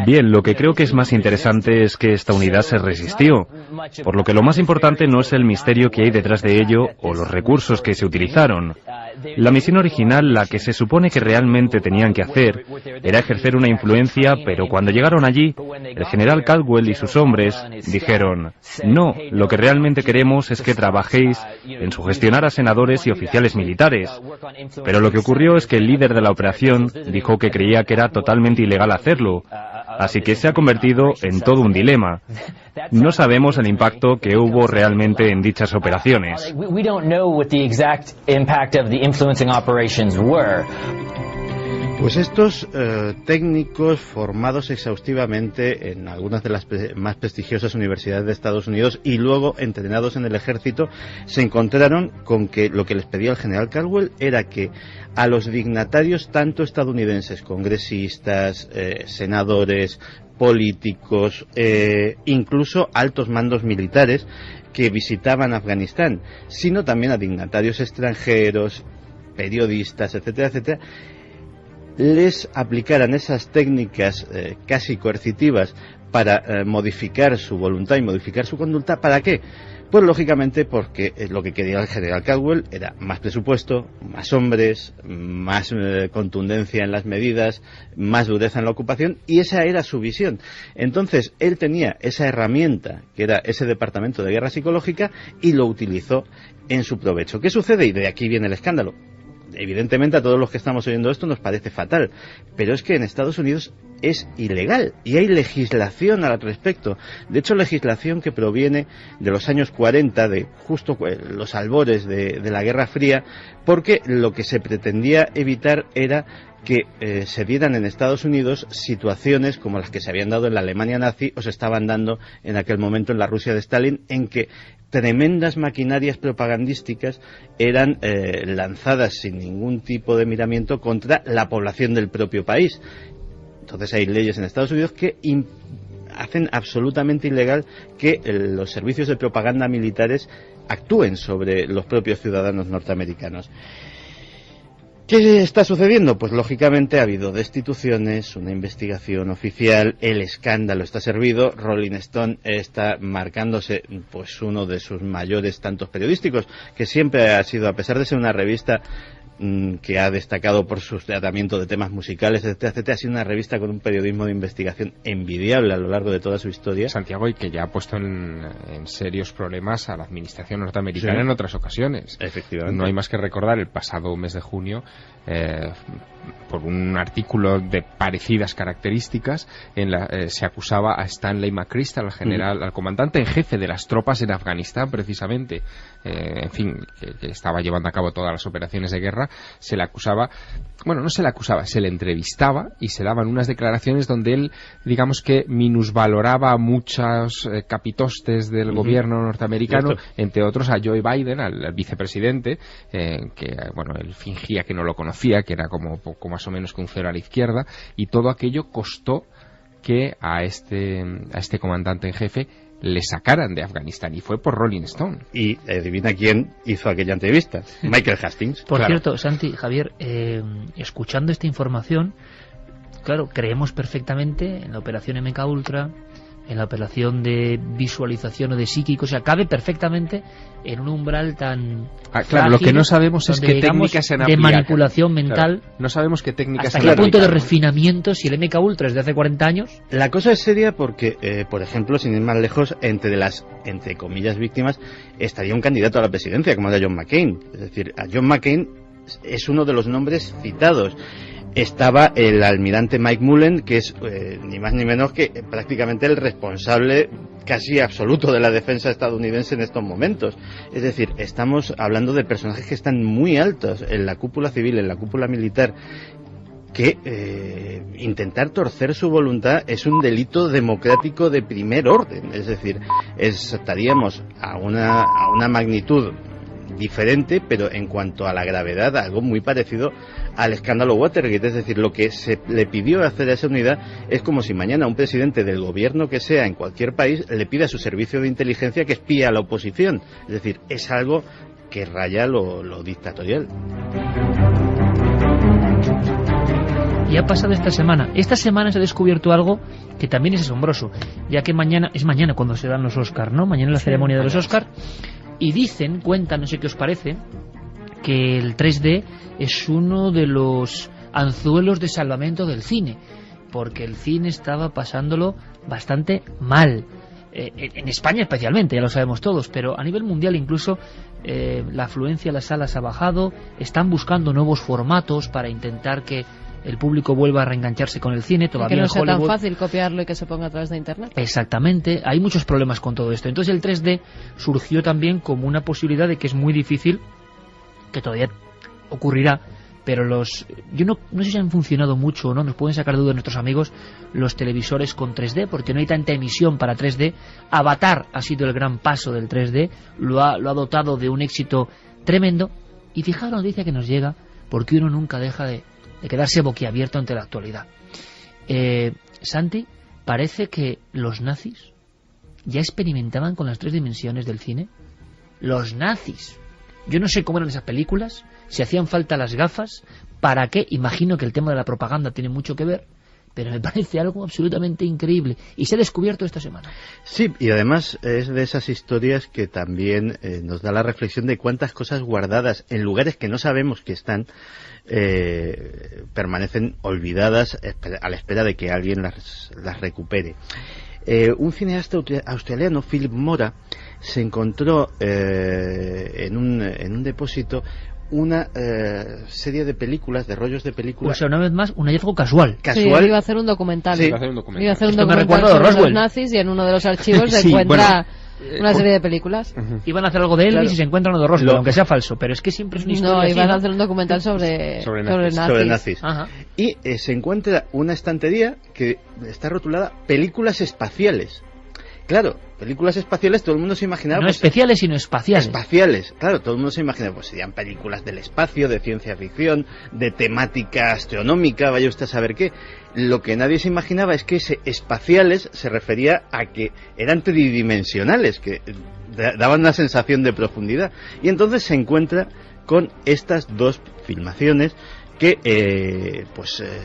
S12: Bien, lo que creo que es más interesante es que esta unidad se resistió, por lo que lo más importante no es el misterio que hay detrás de ello o los recursos que se utilizaron. La misión original, la que se supone que realmente tenían que hacer, era ejercer una influencia, pero cuando llegaron allí, el general Caldwell y sus hombres dijeron: no, lo que realmente queremos es que trabajéis en sugestionar a senadores y oficiales militares. Pero lo que ocurrió es que el líder de la operación dijo que creía que era totalmente ilegal hacerlo, así que se ha convertido en todo un dilema. No sabemos el impacto que hubo realmente en dichas operaciones.
S4: Pues estos técnicos formados exhaustivamente en algunas de las más prestigiosas universidades de Estados Unidos y luego entrenados en el ejército, se encontraron con que lo que les pedía el general Caldwell era que a los dignatarios tanto estadounidenses, congresistas, senadores, políticos, incluso altos mandos militares que visitaban Afganistán, sino también a dignatarios extranjeros, periodistas, etcétera, etcétera, les aplicaran esas técnicas casi coercitivas para modificar su voluntad y modificar su conducta. ¿Para qué? Pues lógicamente porque lo que quería el general Caldwell era más presupuesto, más hombres, más contundencia en las medidas, más dureza en la ocupación, y esa era su visión. Entonces él tenía esa herramienta que era ese departamento de guerra psicológica y lo utilizó en su provecho. ¿Qué sucede? Y de aquí viene el escándalo. Evidentemente a todos los que estamos oyendo esto nos parece fatal, pero es que en Estados Unidos es ilegal y hay legislación al respecto. De hecho, legislación que proviene de los años 40, de justo los albores de la Guerra Fría, porque lo que se pretendía evitar era que se dieran en Estados Unidos situaciones como las que se habían dado en la Alemania nazi o se estaban dando en aquel momento en la Rusia de Stalin, en que tremendas maquinarias propagandísticas eran lanzadas sin ningún tipo de miramiento contra la población del propio país. Entonces hay leyes en Estados Unidos que hacen absolutamente ilegal que los servicios de propaganda militares actúen sobre los propios ciudadanos norteamericanos. ¿Qué está sucediendo? Pues lógicamente ha habido destituciones, una investigación oficial, el escándalo está servido, Rolling Stone está marcándose pues uno de sus mayores tantos periodísticos, que siempre ha sido, a pesar de ser una revista que ha destacado por su tratamiento de temas musicales, etcétera, etcétera, ha sido una revista con un periodismo de investigación envidiable a lo largo de toda su historia.
S5: Santiago, y que ya ha puesto en serios problemas a la administración norteamericana, sí, en otras ocasiones.
S4: Efectivamente.
S5: No hay más que recordar el pasado mes de junio, por un artículo de parecidas características, se acusaba a Stanley McChrystal, al general, al comandante en jefe de las tropas en Afganistán, precisamente, en fin, que estaba llevando a cabo todas las operaciones de guerra. Se le acusaba, bueno, no se le acusaba, se le entrevistaba y se daban unas declaraciones donde él, digamos que minusvaloraba muchos capitostes del gobierno norteamericano, entre otros a Joe Biden, al vicepresidente, que, bueno, él fingía que no lo conocía, que era como poco más o menos que un cero a la izquierda, y todo aquello costó que a este comandante en jefe le sacaran de Afganistán, y fue por Rolling Stone.
S4: Y adivina quién hizo aquella entrevista: Michael Hastings.
S1: Por cierto, Santi, Javier, escuchando esta información, claro, creemos perfectamente en la operación MK Ultra, en la operación de visualización o de psíquico, o sea, cabe perfectamente en un umbral tan
S5: claro,
S1: frágil,
S5: lo que no sabemos es qué técnicas se han aplicado.
S1: De manipulación mental.
S5: Claro, no sabemos qué técnicas
S1: se han aplicado. ¿Hasta qué punto de refinamiento? Si el MK Ultra es de hace 40 años...
S4: La cosa es seria porque, por ejemplo, sin ir más lejos, entre las, entre comillas, víctimas, estaría un candidato a la presidencia, como era John McCain. Es decir, a John McCain es uno de los nombres citados. Estaba el almirante Mike Mullen, que es ni más ni menos que prácticamente el responsable casi absoluto de la defensa estadounidense en estos momentos. Es decir, estamos hablando de personajes que están muy altos en la cúpula civil, en la cúpula militar, que intentar torcer su voluntad es un delito democrático de primer orden. Es decir, estaríamos a una magnitud diferente, pero en cuanto a la gravedad, algo muy parecido al escándalo Watergate. Es decir, lo que se le pidió hacer a esa unidad es como si mañana un presidente del gobierno que sea en cualquier país le pida a su servicio de inteligencia que espíe a la oposición. Es decir, es algo que raya lo dictatorial.
S1: Y ha pasado esta semana. Esta semana se ha descubierto algo que también es asombroso, ya que mañana cuando se dan los Oscar, ¿no? Mañana es la ceremonia de los Oscar. Y cuentan, no sé qué os parece, que el 3D es uno de los anzuelos de salvamento del cine, porque el cine estaba pasándolo bastante mal. En España especialmente, ya lo sabemos todos, pero a nivel mundial incluso la afluencia a las salas ha bajado, están buscando nuevos formatos para intentar que el público vuelva a reengancharse con el cine. Todavía
S9: que no sea
S1: Hollywood,
S9: tan fácil copiarlo y que se ponga a través de internet.
S1: Exactamente, hay muchos problemas con todo esto. Entonces el 3D surgió también como una posibilidad de que es muy difícil, que todavía ocurrirá, pero yo no sé si han funcionado mucho o no, nos pueden sacar de duda nuestros amigos los televisores con 3D, porque no hay tanta emisión para 3D. Avatar ha sido el gran paso del 3D, lo ha dotado de un éxito tremendo, y fijaos la noticia que nos llega, porque uno nunca deja de quedarse boquiabierto ante la actualidad. Santi, parece que los nazis ya experimentaban con las 3 dimensiones del cine. Los nazis. Yo no sé cómo eran esas películas, si hacían falta las gafas, para qué. Imagino que el tema de la propaganda tiene mucho que ver, pero me parece algo absolutamente increíble, y se ha descubierto esta semana.
S4: Sí, y además es de esas historias que también nos da la reflexión de cuántas cosas guardadas en lugares que no sabemos que están permanecen olvidadas a la espera de que alguien las recupere. Un cineasta australiano, Philip Mora, se encontró en un depósito una serie de películas, de rollos de películas.
S1: O sea, una vez más, un hallazgo casual.
S9: Sí, iba a hacer un documental.
S4: Sí.
S9: Iba a hacer un documental sobre los nazis, y en uno de los archivos se encuentra una serie de películas.
S1: Iban a hacer algo de Elvis, claro, y se encuentran uno de Roswell, aunque sea falso, pero es que siempre es una historia.
S9: No, iban a hacer un documental sobre nazis.
S4: Ajá. Y se encuentra una estantería que está rotulada películas espaciales. Claro, películas espaciales, todo el mundo se imaginaba...
S1: No especiales, sino espaciales.
S4: Espaciales, claro, todo el mundo se imaginaba, pues serían películas del espacio, de ciencia ficción, de temática astronómica, vaya usted a saber qué. Lo que nadie se imaginaba es que ese espaciales se refería a que eran tridimensionales, que daban una sensación de profundidad. Y entonces se encuentra con estas 2 filmaciones que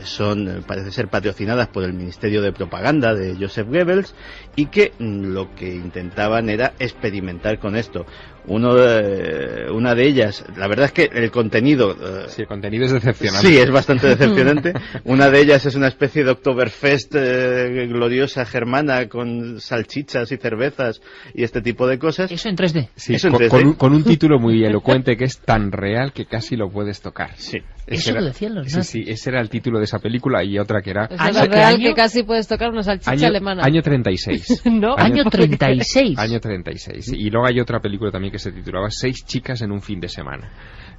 S4: son, parece ser, patrocinadas por el Ministerio de Propaganda de Joseph Goebbels, y que lo que intentaban era experimentar con esto. Una de ellas, la verdad es que el contenido...
S5: sí, el contenido es decepcionante.
S4: Sí, es bastante decepcionante. Una de ellas es una especie de Oktoberfest gloriosa germana con salchichas y cervezas y este tipo de cosas.
S1: Eso en 3D.
S5: Sí, eso en 3D. Con un título muy elocuente que es tan real que casi lo puedes tocar.
S4: Sí.
S1: Eso lo decían los nazis.
S5: Sí, ese era el título de esa película, y otra que era...
S9: Es tan real que casi puedes tocar una salchicha alemana.
S5: Año 36.
S1: ¿No? Año 36.
S5: Año 36. Y luego hay otra película también que se titulaba 6 chicas en un fin de semana.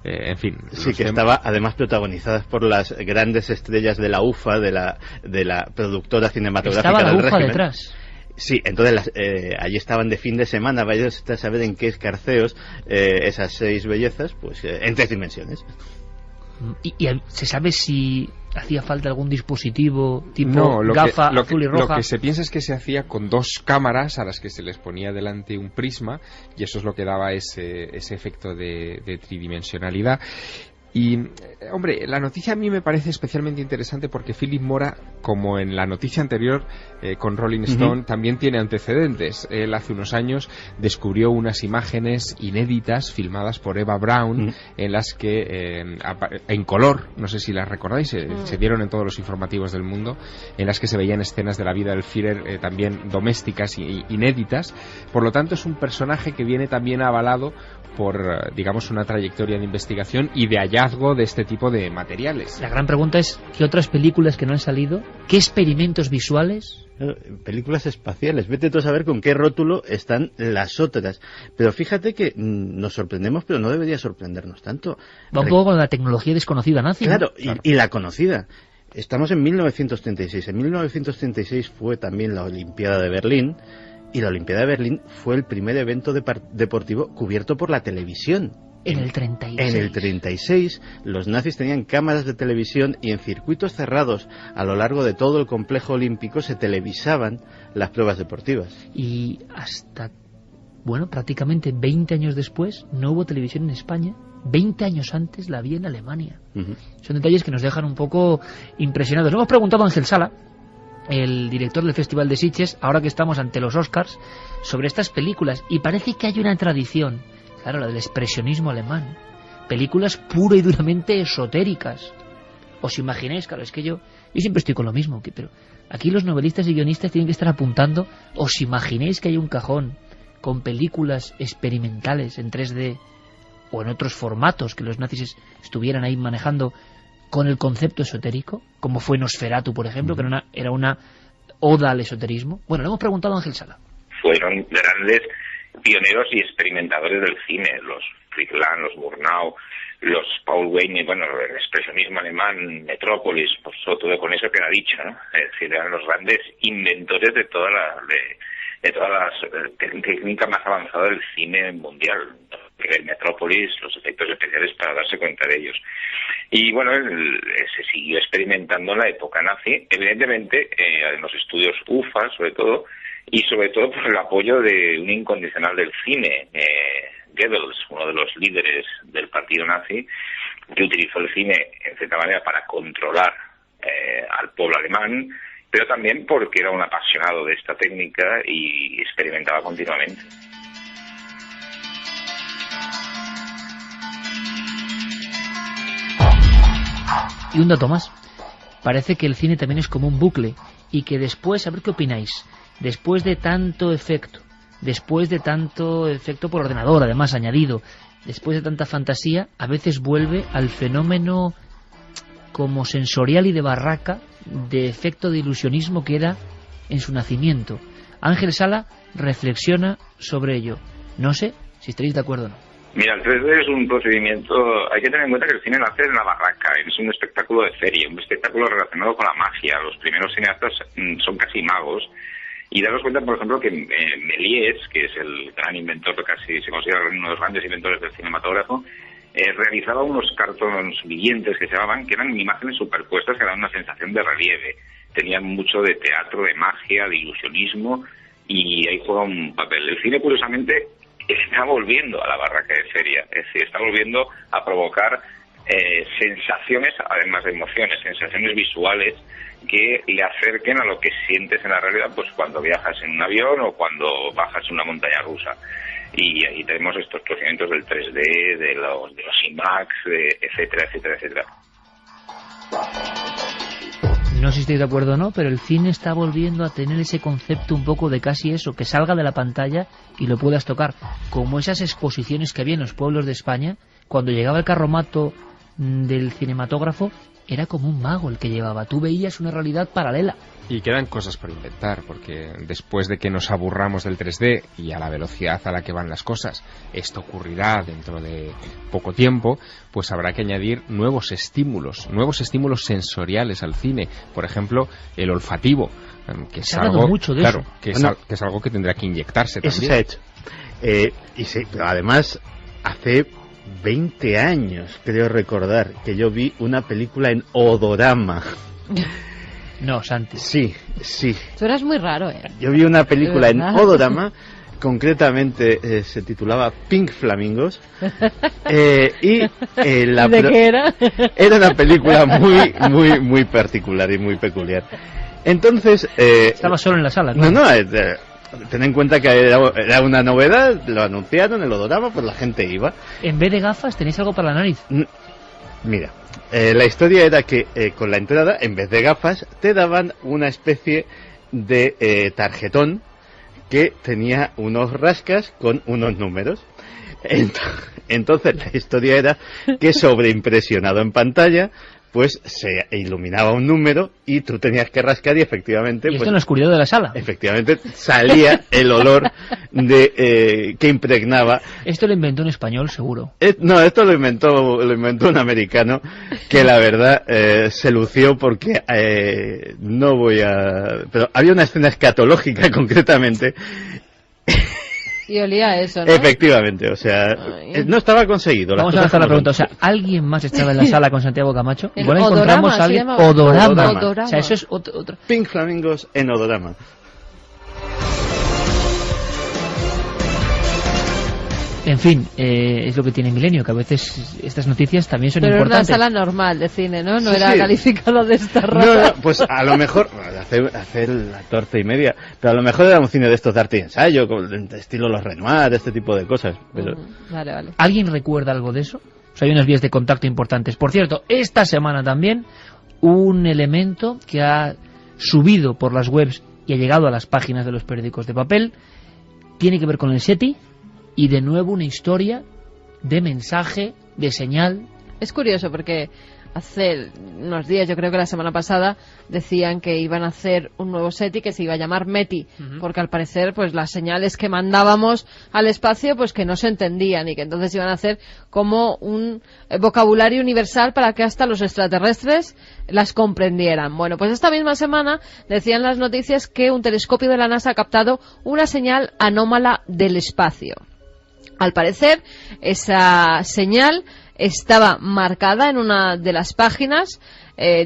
S5: En fin.
S4: Sí, que estaba además protagonizada por las grandes estrellas de la UFA, de la productora cinematográfica
S1: del régimen.
S4: Estaba la UFA
S1: detrás.
S4: Sí, entonces allí estaban de fin de semana, vaya a saber en qué escarceos esas 6 bellezas, pues en 3 dimensiones.
S1: ¿Y se sabe si hacía falta algún dispositivo tipo gafa azul y roja?
S5: Lo que se piensa es que se hacía con 2 cámaras a las que se les ponía delante un prisma, y eso es lo que daba ese efecto de tridimensionalidad. Y, hombre, la noticia a mí me parece especialmente interesante porque Philip Mora, como en la noticia anterior con Rolling Stone, también tiene antecedentes. Él hace unos años descubrió unas imágenes inéditas filmadas por Eva Braun, en las que, en color, no sé si las recordáis, se dieron en todos los informativos del mundo, en las que se veían escenas de la vida del Führer también domésticas y inéditas. Por lo tanto, es un personaje que viene también avalado por, digamos, una trayectoria de investigación y de hallazgo de este tipo de materiales.
S1: La gran pregunta es, ¿qué otras películas que no han salido, qué experimentos visuales
S4: Películas espaciales. Vete tú a saber con qué rótulo están las otras. Pero fíjate que nos sorprendemos, pero no debería sorprendernos tanto.
S1: Va un poco con la tecnología desconocida nazi.
S4: Claro,
S1: ¿no?
S4: Y la conocida. Estamos en 1936. En 1936 fue también la Olimpiada de Berlín. Y la Olimpiada de Berlín fue el primer evento deportivo cubierto por la televisión.
S1: En el 36.
S4: En el 36, los nazis tenían cámaras de televisión y en circuitos cerrados a lo largo de todo el complejo olímpico se televisaban las pruebas deportivas.
S1: Y hasta, prácticamente 20 años después no hubo televisión en España. 20 años antes la había en Alemania. Son detalles que nos dejan un poco impresionados. Hemos preguntado a Ángel Sala, el director del Festival de Sitges, ahora que estamos ante los Oscars, sobre estas películas, y parece que hay una tradición. Claro, la del expresionismo alemán. Películas pura y duramente esotéricas. ¿Os imagináis? Claro, es que yo siempre estoy con lo mismo. Pero aquí los novelistas y guionistas tienen que estar apuntando. ¿Os imagináis que hay un cajón con películas experimentales en 3D o en otros formatos que los nazis estuvieran ahí manejando con el concepto esotérico? Como fue Nosferatu, por ejemplo, que era una oda al esoterismo. Bueno, le hemos preguntado a Ángel Sala.
S7: Fueron grandes pioneros y experimentadores del cine, los Friedland, los Murnau, los Paul Weini, el expresionismo alemán, Metrópolis, pues todo con eso queda dicho, ¿no? Es decir, eran los grandes inventores de todas las técnicas más avanzadas del cine mundial. El Metrópolis, los efectos especiales para darse cuenta de ellos. Y se siguió experimentando en la época nazi, evidentemente en los estudios UFA sobre todo por el apoyo de un incondicional del cine, Goebbels, uno de los líderes del partido nazi, que utilizó el cine en cierta manera para controlar al pueblo alemán, pero también porque era un apasionado de esta técnica y experimentaba continuamente.
S1: Y un dato más, parece que el cine también es como un bucle y que después, a ver qué opináis, después de tanto efecto por ordenador, además añadido, después de tanta fantasía, a veces vuelve al fenómeno como sensorial y de barraca de efecto de ilusionismo que era en su nacimiento. Ángel Sala reflexiona sobre ello. No sé si estaréis de acuerdo o no.
S7: Mira, el 3D es un procedimiento... Hay que tener en cuenta que el cine nace en la barraca, es un espectáculo de feria, un espectáculo relacionado con la magia. Los primeros cineastas son casi magos. Y daros cuenta, por ejemplo, que Méliès, que es el gran inventor, casi se considera uno de los grandes inventores del cinematógrafo, realizaba unos cartones vivientes que se llamaban, que eran imágenes superpuestas que daban una sensación de relieve. Tenían mucho de teatro, de magia, de ilusionismo, y ahí juega un papel. El cine, curiosamente, está volviendo a la barraca de feria, es decir, está volviendo a provocar sensaciones, además de emociones, sensaciones visuales que le acerquen a lo que sientes en la realidad, pues cuando viajas en un avión o cuando bajas en una montaña rusa. Y ahí tenemos estos procedimientos del 3D, de los IMAX, etcétera, etcétera, etcétera.
S1: No sé si estáis de acuerdo o no, pero el cine está volviendo a tener ese concepto un poco de casi eso, que salga de la pantalla y lo puedas tocar. Como esas exposiciones que había en los pueblos de España, cuando llegaba el carromato del cinematógrafo, era como un mago el que llevaba. Tú veías una realidad paralela.
S5: Y quedan cosas por inventar, porque después de que nos aburramos del 3D y a la velocidad a la que van las cosas, esto ocurrirá dentro de poco tiempo, pues habrá que añadir nuevos estímulos sensoriales al cine. Por ejemplo, el olfativo, que es algo
S1: mucho de
S5: claro,
S1: eso.
S5: Que es algo que tendrá que inyectarse también.
S4: Eso se ha hecho. Y sí, además, hace 20 años, creo recordar, que yo vi una película en odorama.
S1: No, Santi.
S4: Sí.
S9: Tú eras muy raro,
S4: Yo vi una película en odorama, concretamente se titulaba Pink Flamingos.
S9: ¿De qué era?
S4: Era una película muy particular y muy peculiar. Entonces...
S1: Estaba solo en la sala, ¿no?
S4: No, ten en cuenta que era una novedad, lo anunciaron, el odorama, pues la gente iba.
S1: En vez de gafas, ¿tenéis algo para la nariz?
S4: Mira, la historia era que con la entrada, en vez de gafas, te daban una especie de tarjetón que tenía unos rascas con unos números. Entonces la historia era que sobreimpresionado en pantalla pues se iluminaba un número y tú tenías que rascar y efectivamente...
S1: ¿Y esto en la oscuridad de la sala?
S4: Efectivamente salía el olor de que impregnaba...
S1: Esto lo inventó un español, seguro.
S4: No, esto lo inventó un americano que la verdad se lució porque no voy a... Pero había una escena escatológica concretamente...
S9: Y olía a eso, ¿no?
S4: Efectivamente, o sea, no estaba conseguido.
S1: Vamos a lanzar la pregunta, o sea, ¿alguien más estaba en la sala con Santiago Camacho?
S9: El
S1: Igual encontramos a alguien... Odorama.
S4: O sea, eso es otro... Pink Flamingos en Odorama.
S1: En fin, es lo que tiene Milenio, que a veces estas noticias también son importantes.
S9: Pero era una sala normal de cine, ¿no? No era calificado de esta raza.
S4: No, pues a lo mejor, hacer la torta y media, pero a lo mejor era un cine de estos de arte y ensayo, de estilo Los Renoir, este tipo de cosas. Pero...
S9: Vale.
S1: ¿Alguien recuerda algo de eso? O sea, hay unas vías de contacto importantes. Por cierto, esta semana también, un elemento que ha subido por las webs y ha llegado a las páginas de los periódicos de papel, tiene que ver con el SETI. Y de nuevo una historia de mensaje, de señal.
S9: Es curioso porque hace unos días, yo creo que la semana pasada, decían que iban a hacer un nuevo SETI que se iba a llamar METI, porque al parecer pues las señales que mandábamos al espacio pues que no se entendían y que entonces iban a hacer como un vocabulario universal para que hasta los extraterrestres las comprendieran. Bueno, pues esta misma semana decían las noticias que un telescopio de la NASA ha captado una señal anómala del espacio. Al parecer, esa señal estaba marcada en una de las páginas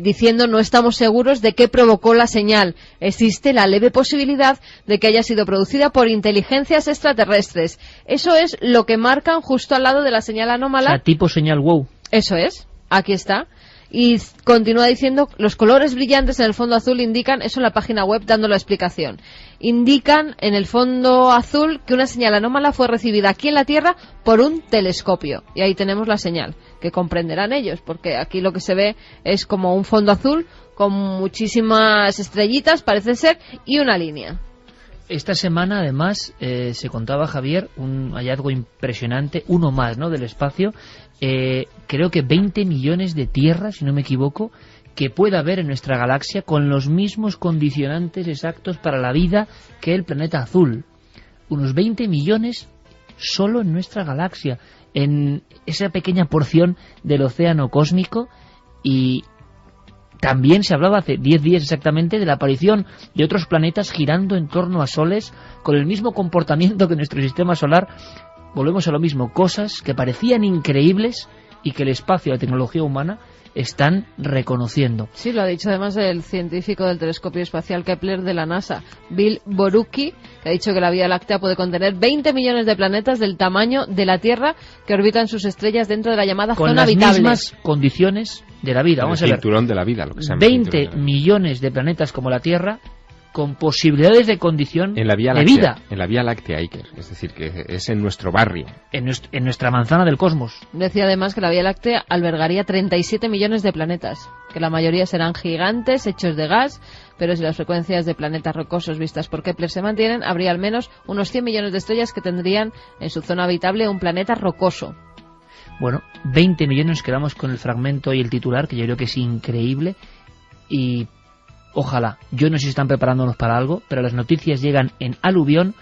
S9: diciendo no estamos seguros de qué provocó la señal. Existe la leve posibilidad de que haya sido producida por inteligencias extraterrestres. Eso es lo que marcan justo al lado de la señal anómala.
S1: O sea, tipo señal WOW.
S9: Eso es, aquí está. Y continúa diciendo, los colores brillantes en el fondo azul indican, eso en la página web dando la explicación, indican en el fondo azul que una señal anómala fue recibida aquí en la Tierra por un telescopio. Y ahí tenemos la señal, que comprenderán ellos, porque aquí lo que se ve es como un fondo azul con muchísimas estrellitas, parece ser, y una línea.
S1: Esta semana, además, se contaba, Javier, un hallazgo impresionante, uno más, ¿no?, del espacio. Creo que 20 millones de tierras, si no me equivoco, que pueda haber en nuestra galaxia con los mismos condicionantes exactos para la vida que el planeta azul. Unos 20 millones solo en nuestra galaxia, en esa pequeña porción del océano cósmico. Y también se hablaba hace 10 días exactamente de la aparición de otros planetas girando en torno a soles con el mismo comportamiento que nuestro sistema solar. Volvemos a lo mismo, cosas que parecían increíbles y que el espacio y la tecnología humana están reconociendo.
S9: Sí, lo ha dicho además el científico del telescopio espacial Kepler de la NASA, Bill Borucki, que ha dicho que la Vía Láctea puede contener 20 millones de planetas del tamaño de la Tierra que orbitan sus estrellas dentro de la llamada zona habitable.
S1: Con las mismas condiciones de la vida. Vamos a ver.
S5: El cinturón de la vida, lo que se llama
S1: 20 millones de planetas como la Tierra con posibilidades de condición
S5: en la Vía
S1: de
S5: Láctea,
S1: vida.
S5: En la Vía Láctea, Iker. Es decir, que es en nuestro barrio.
S1: En nuestra manzana del cosmos.
S9: Decía además que la Vía Láctea albergaría 37 millones de planetas, que la mayoría serán gigantes, hechos de gas, pero si las frecuencias de planetas rocosos vistas por Kepler se mantienen, habría al menos unos 100 millones de estrellas que tendrían en su zona habitable un planeta rocoso.
S1: Bueno, 20 millones, nos quedamos con el fragmento y el titular, que yo creo que es increíble, y ojalá, yo no sé si están preparándonos para algo, pero las noticias llegan en aluvión.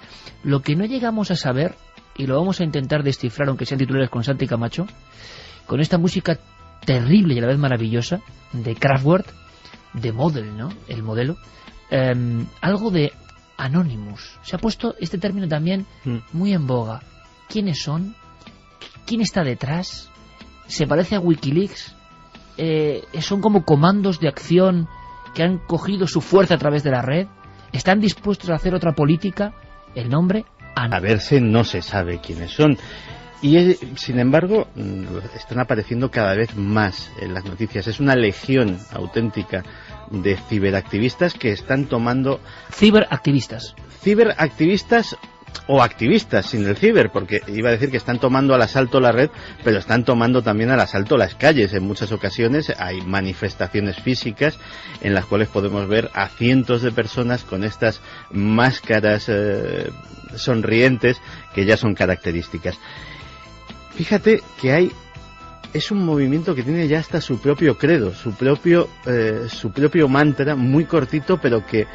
S1: Lo que no llegamos a saber, y lo vamos a intentar descifrar, aunque sean titulares con Santi Camacho, con esta música terrible y a la vez maravillosa, de Kraftwerk, de Model, ¿no?, el modelo, algo de Anonymous. Se ha puesto este término también muy en boga. ¿Quiénes son? ¿Quién está detrás? ¿Se parece a Wikileaks? ¿Son como comandos de acción que han cogido su fuerza a través de la red? ¿Están dispuestos a hacer otra política? El nombre,
S4: a verse, no se sabe quiénes son. Y sin embargo, están apareciendo cada vez más en las noticias. Es una legión auténtica de ciberactivistas que están tomando...
S1: Ciberactivistas
S4: o activistas sin el ciber, porque iba a decir que están tomando al asalto la red, pero están tomando también al asalto las calles. En muchas ocasiones hay manifestaciones físicas en las cuales podemos ver a cientos de personas con estas máscaras sonrientes que ya son características. Fíjate que hay es un movimiento que tiene ya hasta su propio credo, su propio mantra, muy cortito, pero que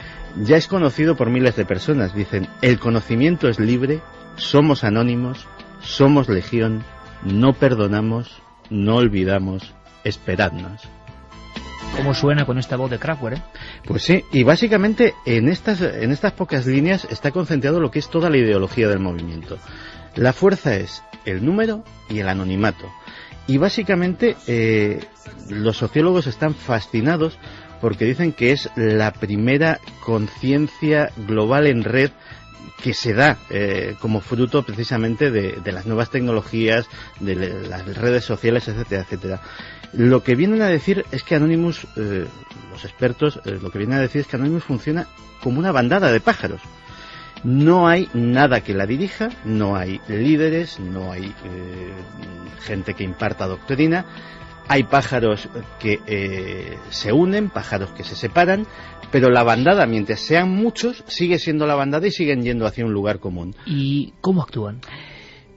S4: ya es conocido por miles de personas. Dicen: el conocimiento es libre, somos anónimos, somos legión, no perdonamos, no olvidamos, esperadnos.
S1: ¿Cómo suena con esta voz de Kraftwerk,
S4: Pues sí, y básicamente en estas pocas líneas está concentrado lo que es toda la ideología del movimiento. La fuerza es el número y el anonimato. Y básicamente los sociólogos están fascinados porque dicen que es la primera conciencia global en red que se da como fruto precisamente de las nuevas tecnologías, de las redes sociales, etcétera, etcétera. Lo que vienen a decir es que Anonymous, los expertos, lo que vienen a decir es que Anonymous funciona como una bandada de pájaros. No hay nada que la dirija, no hay líderes, no hay gente que imparta doctrina. Hay pájaros que se unen, pájaros que se separan, pero la bandada, mientras sean muchos, sigue siendo la bandada y siguen yendo hacia un lugar común.
S1: ¿Y cómo actúan?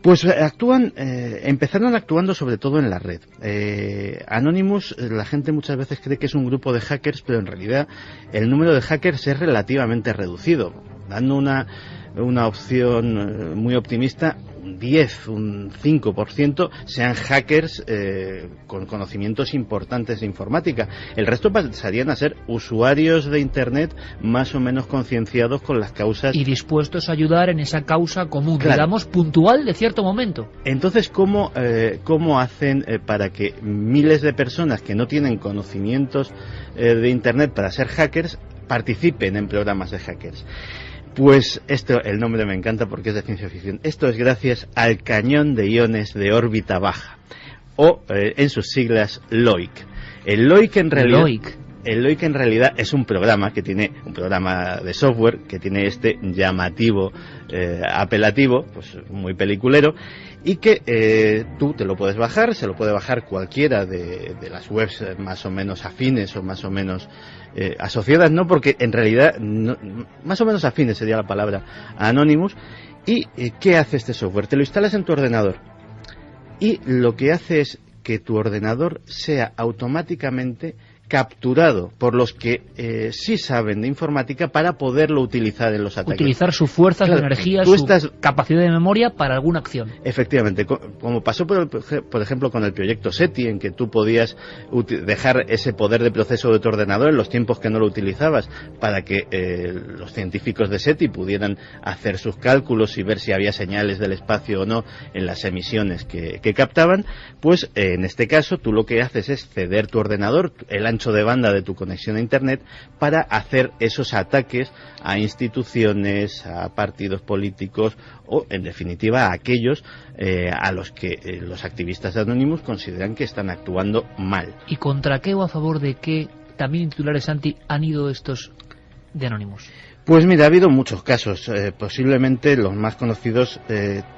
S4: Pues empezaron actuando sobre todo en la red. Anonymous, la gente muchas veces cree que es un grupo de hackers, pero en realidad el número de hackers es relativamente reducido. Dando una opción muy optimista, un 10, un 5% sean hackers con conocimientos importantes de informática. El resto pasarían a ser usuarios de Internet más o menos concienciados con las causas.
S1: Y dispuestos a ayudar en esa causa común,
S4: claro,
S1: digamos, puntual de cierto momento.
S4: Entonces, ¿cómo hacen para que miles de personas que no tienen conocimientos de Internet para ser hackers participen en programas de hackers? Pues el nombre me encanta porque es de ciencia ficción. Esto es gracias al cañón de iones de órbita baja, o en sus siglas LOIC. El LOIC en realidad es un programa de software que tiene este llamativo apelativo, pues muy peliculero, y que tú te lo puedes bajar, se lo puede bajar cualquiera de las webs más o menos afines o más o menos asociadas, no, porque en realidad más o menos afines sería la palabra, a Anonymous. ¿Y qué hace este software? Te lo instalas en tu ordenador y lo que hace es que tu ordenador sea automáticamente capturado por los que sí saben de informática para poderlo utilizar en los ataques.
S1: Utilizar su fuerza, claro, su energía, su capacidad de memoria para alguna acción.
S4: Efectivamente, como pasó por ejemplo con el proyecto SETI, en que tú podías dejar ese poder de proceso de tu ordenador en los tiempos que no lo utilizabas para que los científicos de SETI pudieran hacer sus cálculos y ver si había señales del espacio o no en las emisiones que captaban. Pues en este caso tú lo que haces es ceder tu ordenador, el ancho de banda de tu conexión a Internet, para hacer esos ataques a instituciones, a partidos políticos o, en definitiva, a aquellos a los que los activistas de Anonymous consideran que están actuando mal.
S1: ¿Y contra qué o a favor de qué, también en titulares anti, han ido estos de Anonymous?
S4: Pues mira, ha habido muchos casos, posiblemente los más conocidos.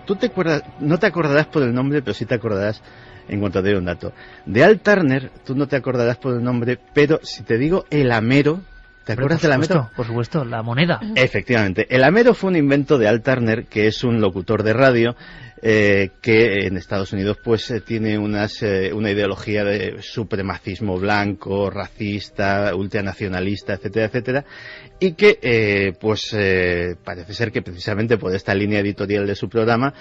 S4: No te acordarás por el nombre, pero sí te acordarás en cuanto te doy un dato. De Al Turner, tú no te acordarás por el nombre, pero si te digo el Amero, ¿te acuerdas del Amero?
S1: Por supuesto, la moneda.
S4: Efectivamente. El Amero fue un invento de Al Turner, que es un locutor de radio que en Estados Unidos pues tiene una ideología de supremacismo blanco, racista, ultranacionalista, etcétera, etcétera, y que parece ser que precisamente por esta línea editorial de su programa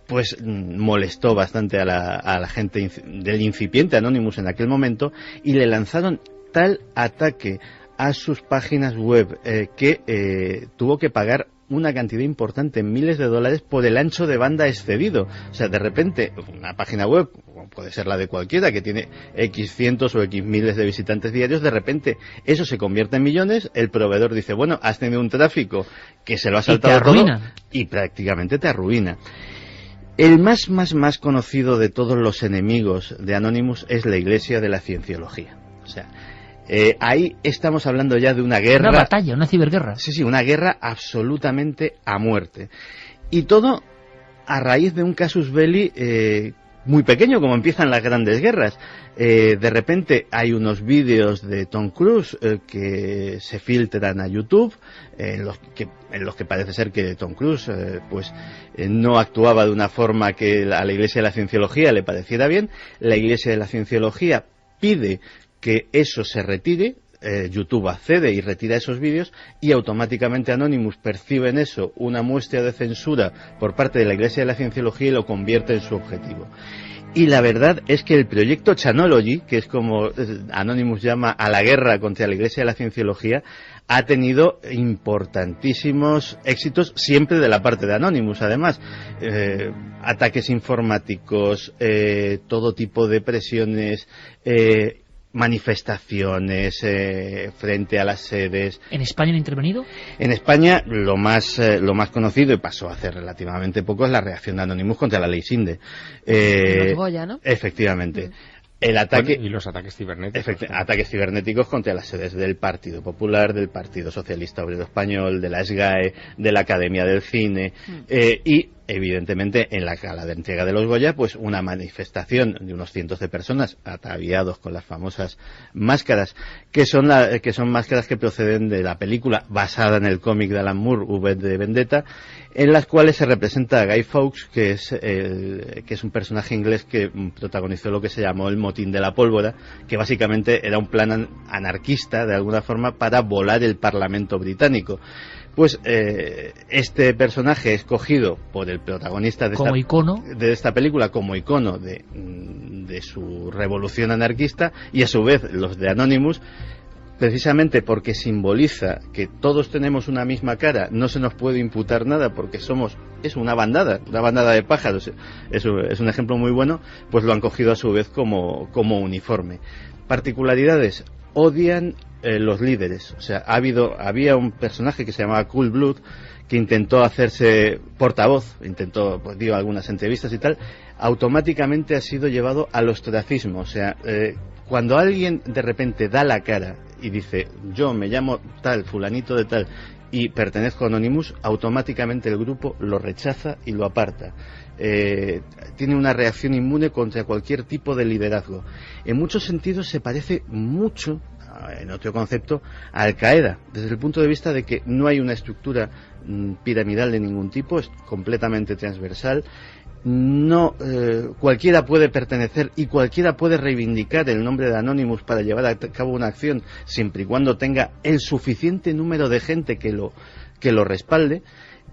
S4: pues molestó bastante a la gente del incipiente Anonymous en aquel momento, y le lanzaron tal ataque a sus páginas web que tuvo que pagar una cantidad importante, miles de dólares, por el ancho de banda excedido. O sea, de repente, una página web, puede ser la de cualquiera, que tiene X cientos o X miles de visitantes diarios, de repente eso se convierte en millones, el proveedor dice, bueno, has tenido un tráfico que se lo ha saltado todo y prácticamente te arruina. El más conocido de todos los enemigos de Anonymous es la Iglesia de la Cienciología. O sea, ahí estamos hablando ya de una guerra.
S1: Una batalla, una ciberguerra.
S4: Sí, una guerra absolutamente a muerte. Y todo a raíz de un casus belli muy pequeño, como empiezan las grandes guerras. De repente hay unos vídeos de Tom Cruise que se filtran a YouTube, en los que parece ser que Tom Cruise no actuaba de una forma que a la Iglesia de la Cienciología le pareciera bien. La Iglesia de la Cienciología pide que eso se retire. YouTube accede y retira esos vídeos, y automáticamente Anonymous percibe en eso una muestra de censura por parte de la Iglesia de la Cienciología y lo convierte en su objetivo. Y la verdad es que el proyecto Chanology, que es como Anonymous llama a la guerra contra la Iglesia de la Cienciología, ha tenido importantísimos éxitos, siempre de la parte de Anonymous, además. Ataques informáticos, todo tipo de presiones, manifestaciones frente a las sedes.
S1: ¿En España han intervenido?
S4: En España lo más conocido, y pasó hace relativamente poco, es la reacción de Anonymous contra la ley Sinde.
S9: Los Goya, ¿no?
S4: Efectivamente. El ataque,
S5: y los ataques cibernéticos.
S4: Ataques cibernéticos contra las sedes del Partido Popular, del Partido Socialista Obrero Español, de la SGAE, de la Academia del Cine, y evidentemente en la gala de entrega de los Goya, pues una manifestación de unos cientos de personas ataviados con las famosas máscaras, que son máscaras que proceden de la película basada en el cómic de Alan Moore, V de Vendetta, en las cuales se representa a Guy Fawkes, que es un personaje inglés que protagonizó lo que se llamó el motín de la pólvora, que básicamente era un plan anarquista de alguna forma para volar el Parlamento británico. Pues este personaje escogido por el protagonista de esta película como icono de su revolución anarquista, y a su vez los de Anonymous, precisamente porque simboliza que todos tenemos una misma cara, no se nos puede imputar nada porque es una bandada de pájaros, es un ejemplo muy bueno, pues lo han cogido a su vez como uniforme. Particularidades: odian los líderes. O sea, había un personaje que se llamaba Cool Blood que intentó hacerse portavoz, dio algunas entrevistas y tal, automáticamente ha sido llevado al ostracismo. O sea, cuando alguien de repente da la cara y dice yo me llamo tal, fulanito de tal, y pertenezco a Anonymous, automáticamente el grupo lo rechaza y lo aparta. Tiene una reacción inmune contra cualquier tipo de liderazgo. En muchos sentidos se parece mucho, en otro concepto, a Al Qaeda, desde el punto de vista de que no hay una estructura piramidal de ningún tipo, es completamente transversal. No, cualquiera puede pertenecer y cualquiera puede reivindicar el nombre de Anonymous para llevar a cabo una acción, siempre y cuando tenga el suficiente número de gente que lo respalde.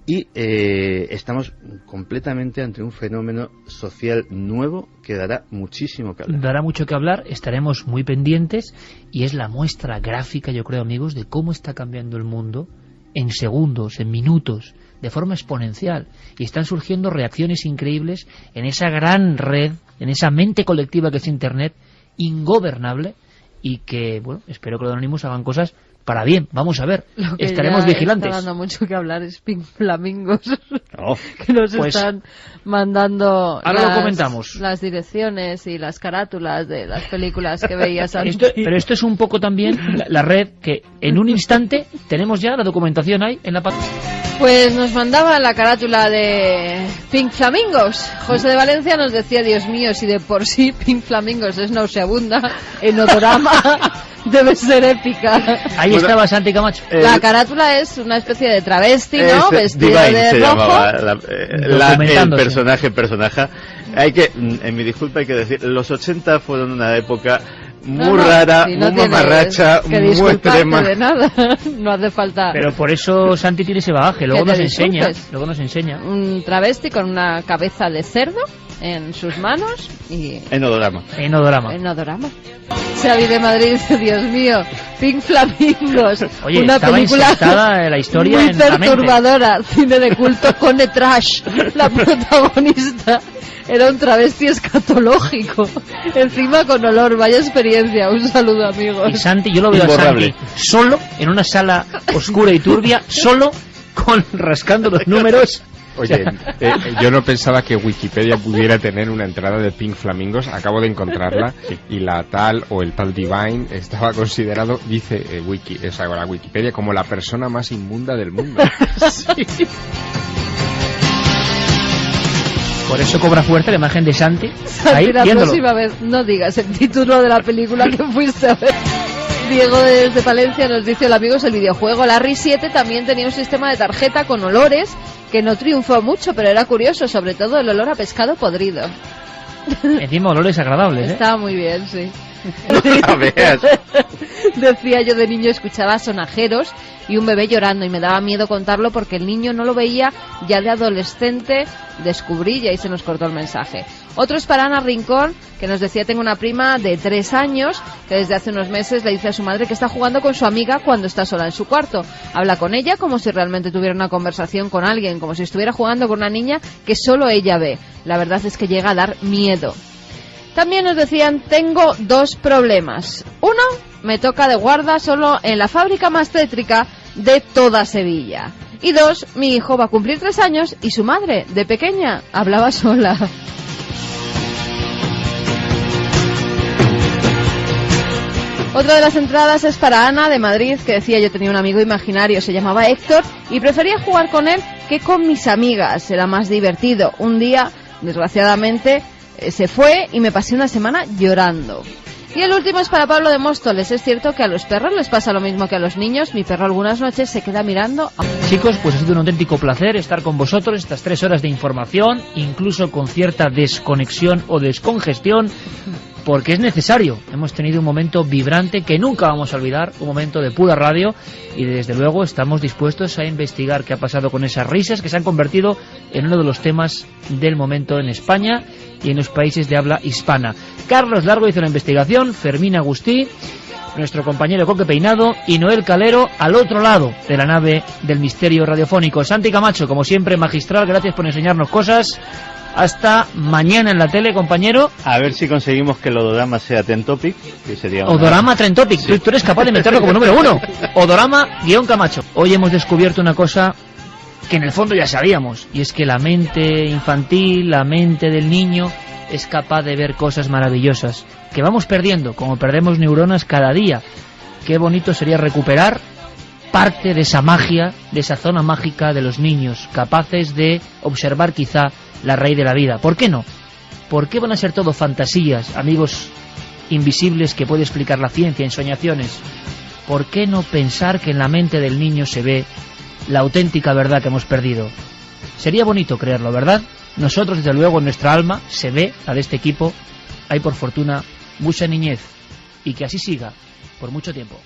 S4: Y estamos completamente ante un fenómeno social nuevo que dará muchísimo que hablar.
S1: Dará mucho que hablar, estaremos muy pendientes, y es la muestra gráfica, yo creo, amigos, de cómo está cambiando el mundo en segundos, en minutos, de forma exponencial, y están surgiendo reacciones increíbles en esa gran red, en esa mente colectiva que es Internet, ingobernable, y que, bueno, espero que los Anonymous hagan cosas para bien. Vamos a ver, estaremos vigilantes.
S9: Está dando mucho que hablar es Pink Flamingos, que nos están mandando
S1: ahora lo comentamos,
S9: las direcciones y las carátulas de las películas que veías antes.
S1: Pero esto es un poco también la red, que en un instante tenemos ya la documentación ahí en la página.
S9: Pues nos mandaba la carátula de Pink Flamingos. José de Valencia nos decía, Dios mío, si de por sí Pink Flamingos es nauseabunda, en Odorama debe ser épica.
S1: Ahí estaba Santi Camacho.
S9: La carátula es una especie de travesti, ¿no? Vestido de rojo.
S4: El personaje. En mi disculpa hay que decir, los 80 fueron una época muy rara, muy mamarracha, muy extrema.
S9: De nada, no hace falta.
S1: Pero por eso Santi tiene ese bagaje, luego nos enseña. Un
S9: travesti con una cabeza de cerdo en sus manos y...
S4: En Odorama.
S9: Xavi de Madrid, Dios mío, Pink Flamingos.
S1: Oye,
S9: una película
S1: la historia
S9: muy perturbadora, cine de culto con trash. La protagonista era un travesti escatológico, encima con olor. Vaya experiencia. Un saludo, amigos.
S1: Y Santi, yo lo veo a Santi solo en una sala oscura y turbia, solo rascando los números.
S5: Oye, yo no pensaba que Wikipedia pudiera tener una entrada de Pink Flamingos. Acabo de encontrarla, y la tal o el tal Divine estaba considerado, dice la Wikipedia, como la persona más inmunda del mundo.
S1: Sí. Por eso cobra fuerza la imagen de Santi.
S9: Santi, la próxima vez no digas el título de la película que fuiste a ver. Diego desde Palencia nos dice: el amigo es el videojuego. La RI 7 también tenía un sistema de tarjeta con olores que no triunfó mucho, pero era curioso, sobre todo el olor a pescado podrido.
S1: Encima olores agradables, ¿eh?
S9: Estaba muy bien, sí.
S1: A ver.
S9: Decía, yo de niño escuchaba sonajeros y un bebé llorando y me daba miedo contarlo porque el niño no lo veía. Ya de adolescente descubrí, y ahí se nos cortó el mensaje. Otro es para Ana Rincón, que nos decía: tengo una prima de 3 años que desde hace unos meses le dice a su madre que está jugando con su amiga cuando está sola en su cuarto. Habla con ella como si realmente tuviera una conversación con alguien, como si estuviera jugando con una niña que solo ella ve. La verdad es que llega a dar miedo. También nos decían: tengo 2 problemas. Uno, me toca de guarda solo en la fábrica más tétrica de toda Sevilla. Y 2, mi hijo va a cumplir 3 años y su madre, de pequeña, hablaba sola. Otra de las entradas es para Ana de Madrid, que decía: yo tenía un amigo imaginario, se llamaba Héctor, y prefería jugar con él que con mis amigas, era más divertido. Un día, desgraciadamente, se fue y me pasé una semana llorando. Y el último es para Pablo de Móstoles. Es cierto que a los perros les pasa lo mismo que a los niños. Mi perro algunas noches se queda mirando.
S1: Chicos, pues ha sido un auténtico placer estar con vosotros estas 3 horas de información, incluso con cierta desconexión o descongestión, porque es necesario. Hemos tenido un momento vibrante que nunca vamos a olvidar, un momento de pura radio, y desde luego estamos dispuestos a investigar qué ha pasado con esas risas que se han convertido en uno de los temas del momento en España y en los países de habla hispana. Carlos Largo hizo la investigación, Fermín Agustí, nuestro compañero Coque Peinado, y Noel Calero al otro lado de la nave del misterio radiofónico. Santi Camacho, como siempre, magistral, gracias por enseñarnos cosas. Hasta mañana en la tele, compañero.
S4: A ver si conseguimos que el Odorama sea Trend Topic, que sería una...
S1: Odorama Trend Topic, sí. Tú eres capaz de meterlo como número 1. Odorama-Camacho. Hoy hemos descubierto una cosa que en el fondo ya sabíamos, y es que la mente infantil, la mente del niño, es capaz de ver cosas maravillosas que vamos perdiendo, como perdemos neuronas cada día. Qué bonito sería recuperar parte de esa magia, de esa zona mágica de los niños, capaces de observar quizá la raíz de la vida. ¿Por qué no? ¿Por qué van a ser todo fantasías, amigos invisibles que puede explicar la ciencia, ensoñaciones? ¿Por qué no pensar que en la mente del niño se ve la auténtica verdad que hemos perdido? Sería bonito creerlo, ¿verdad? Nosotros, desde luego, en nuestra alma se ve, la de este equipo, hay por fortuna mucha niñez, y que así siga por mucho tiempo.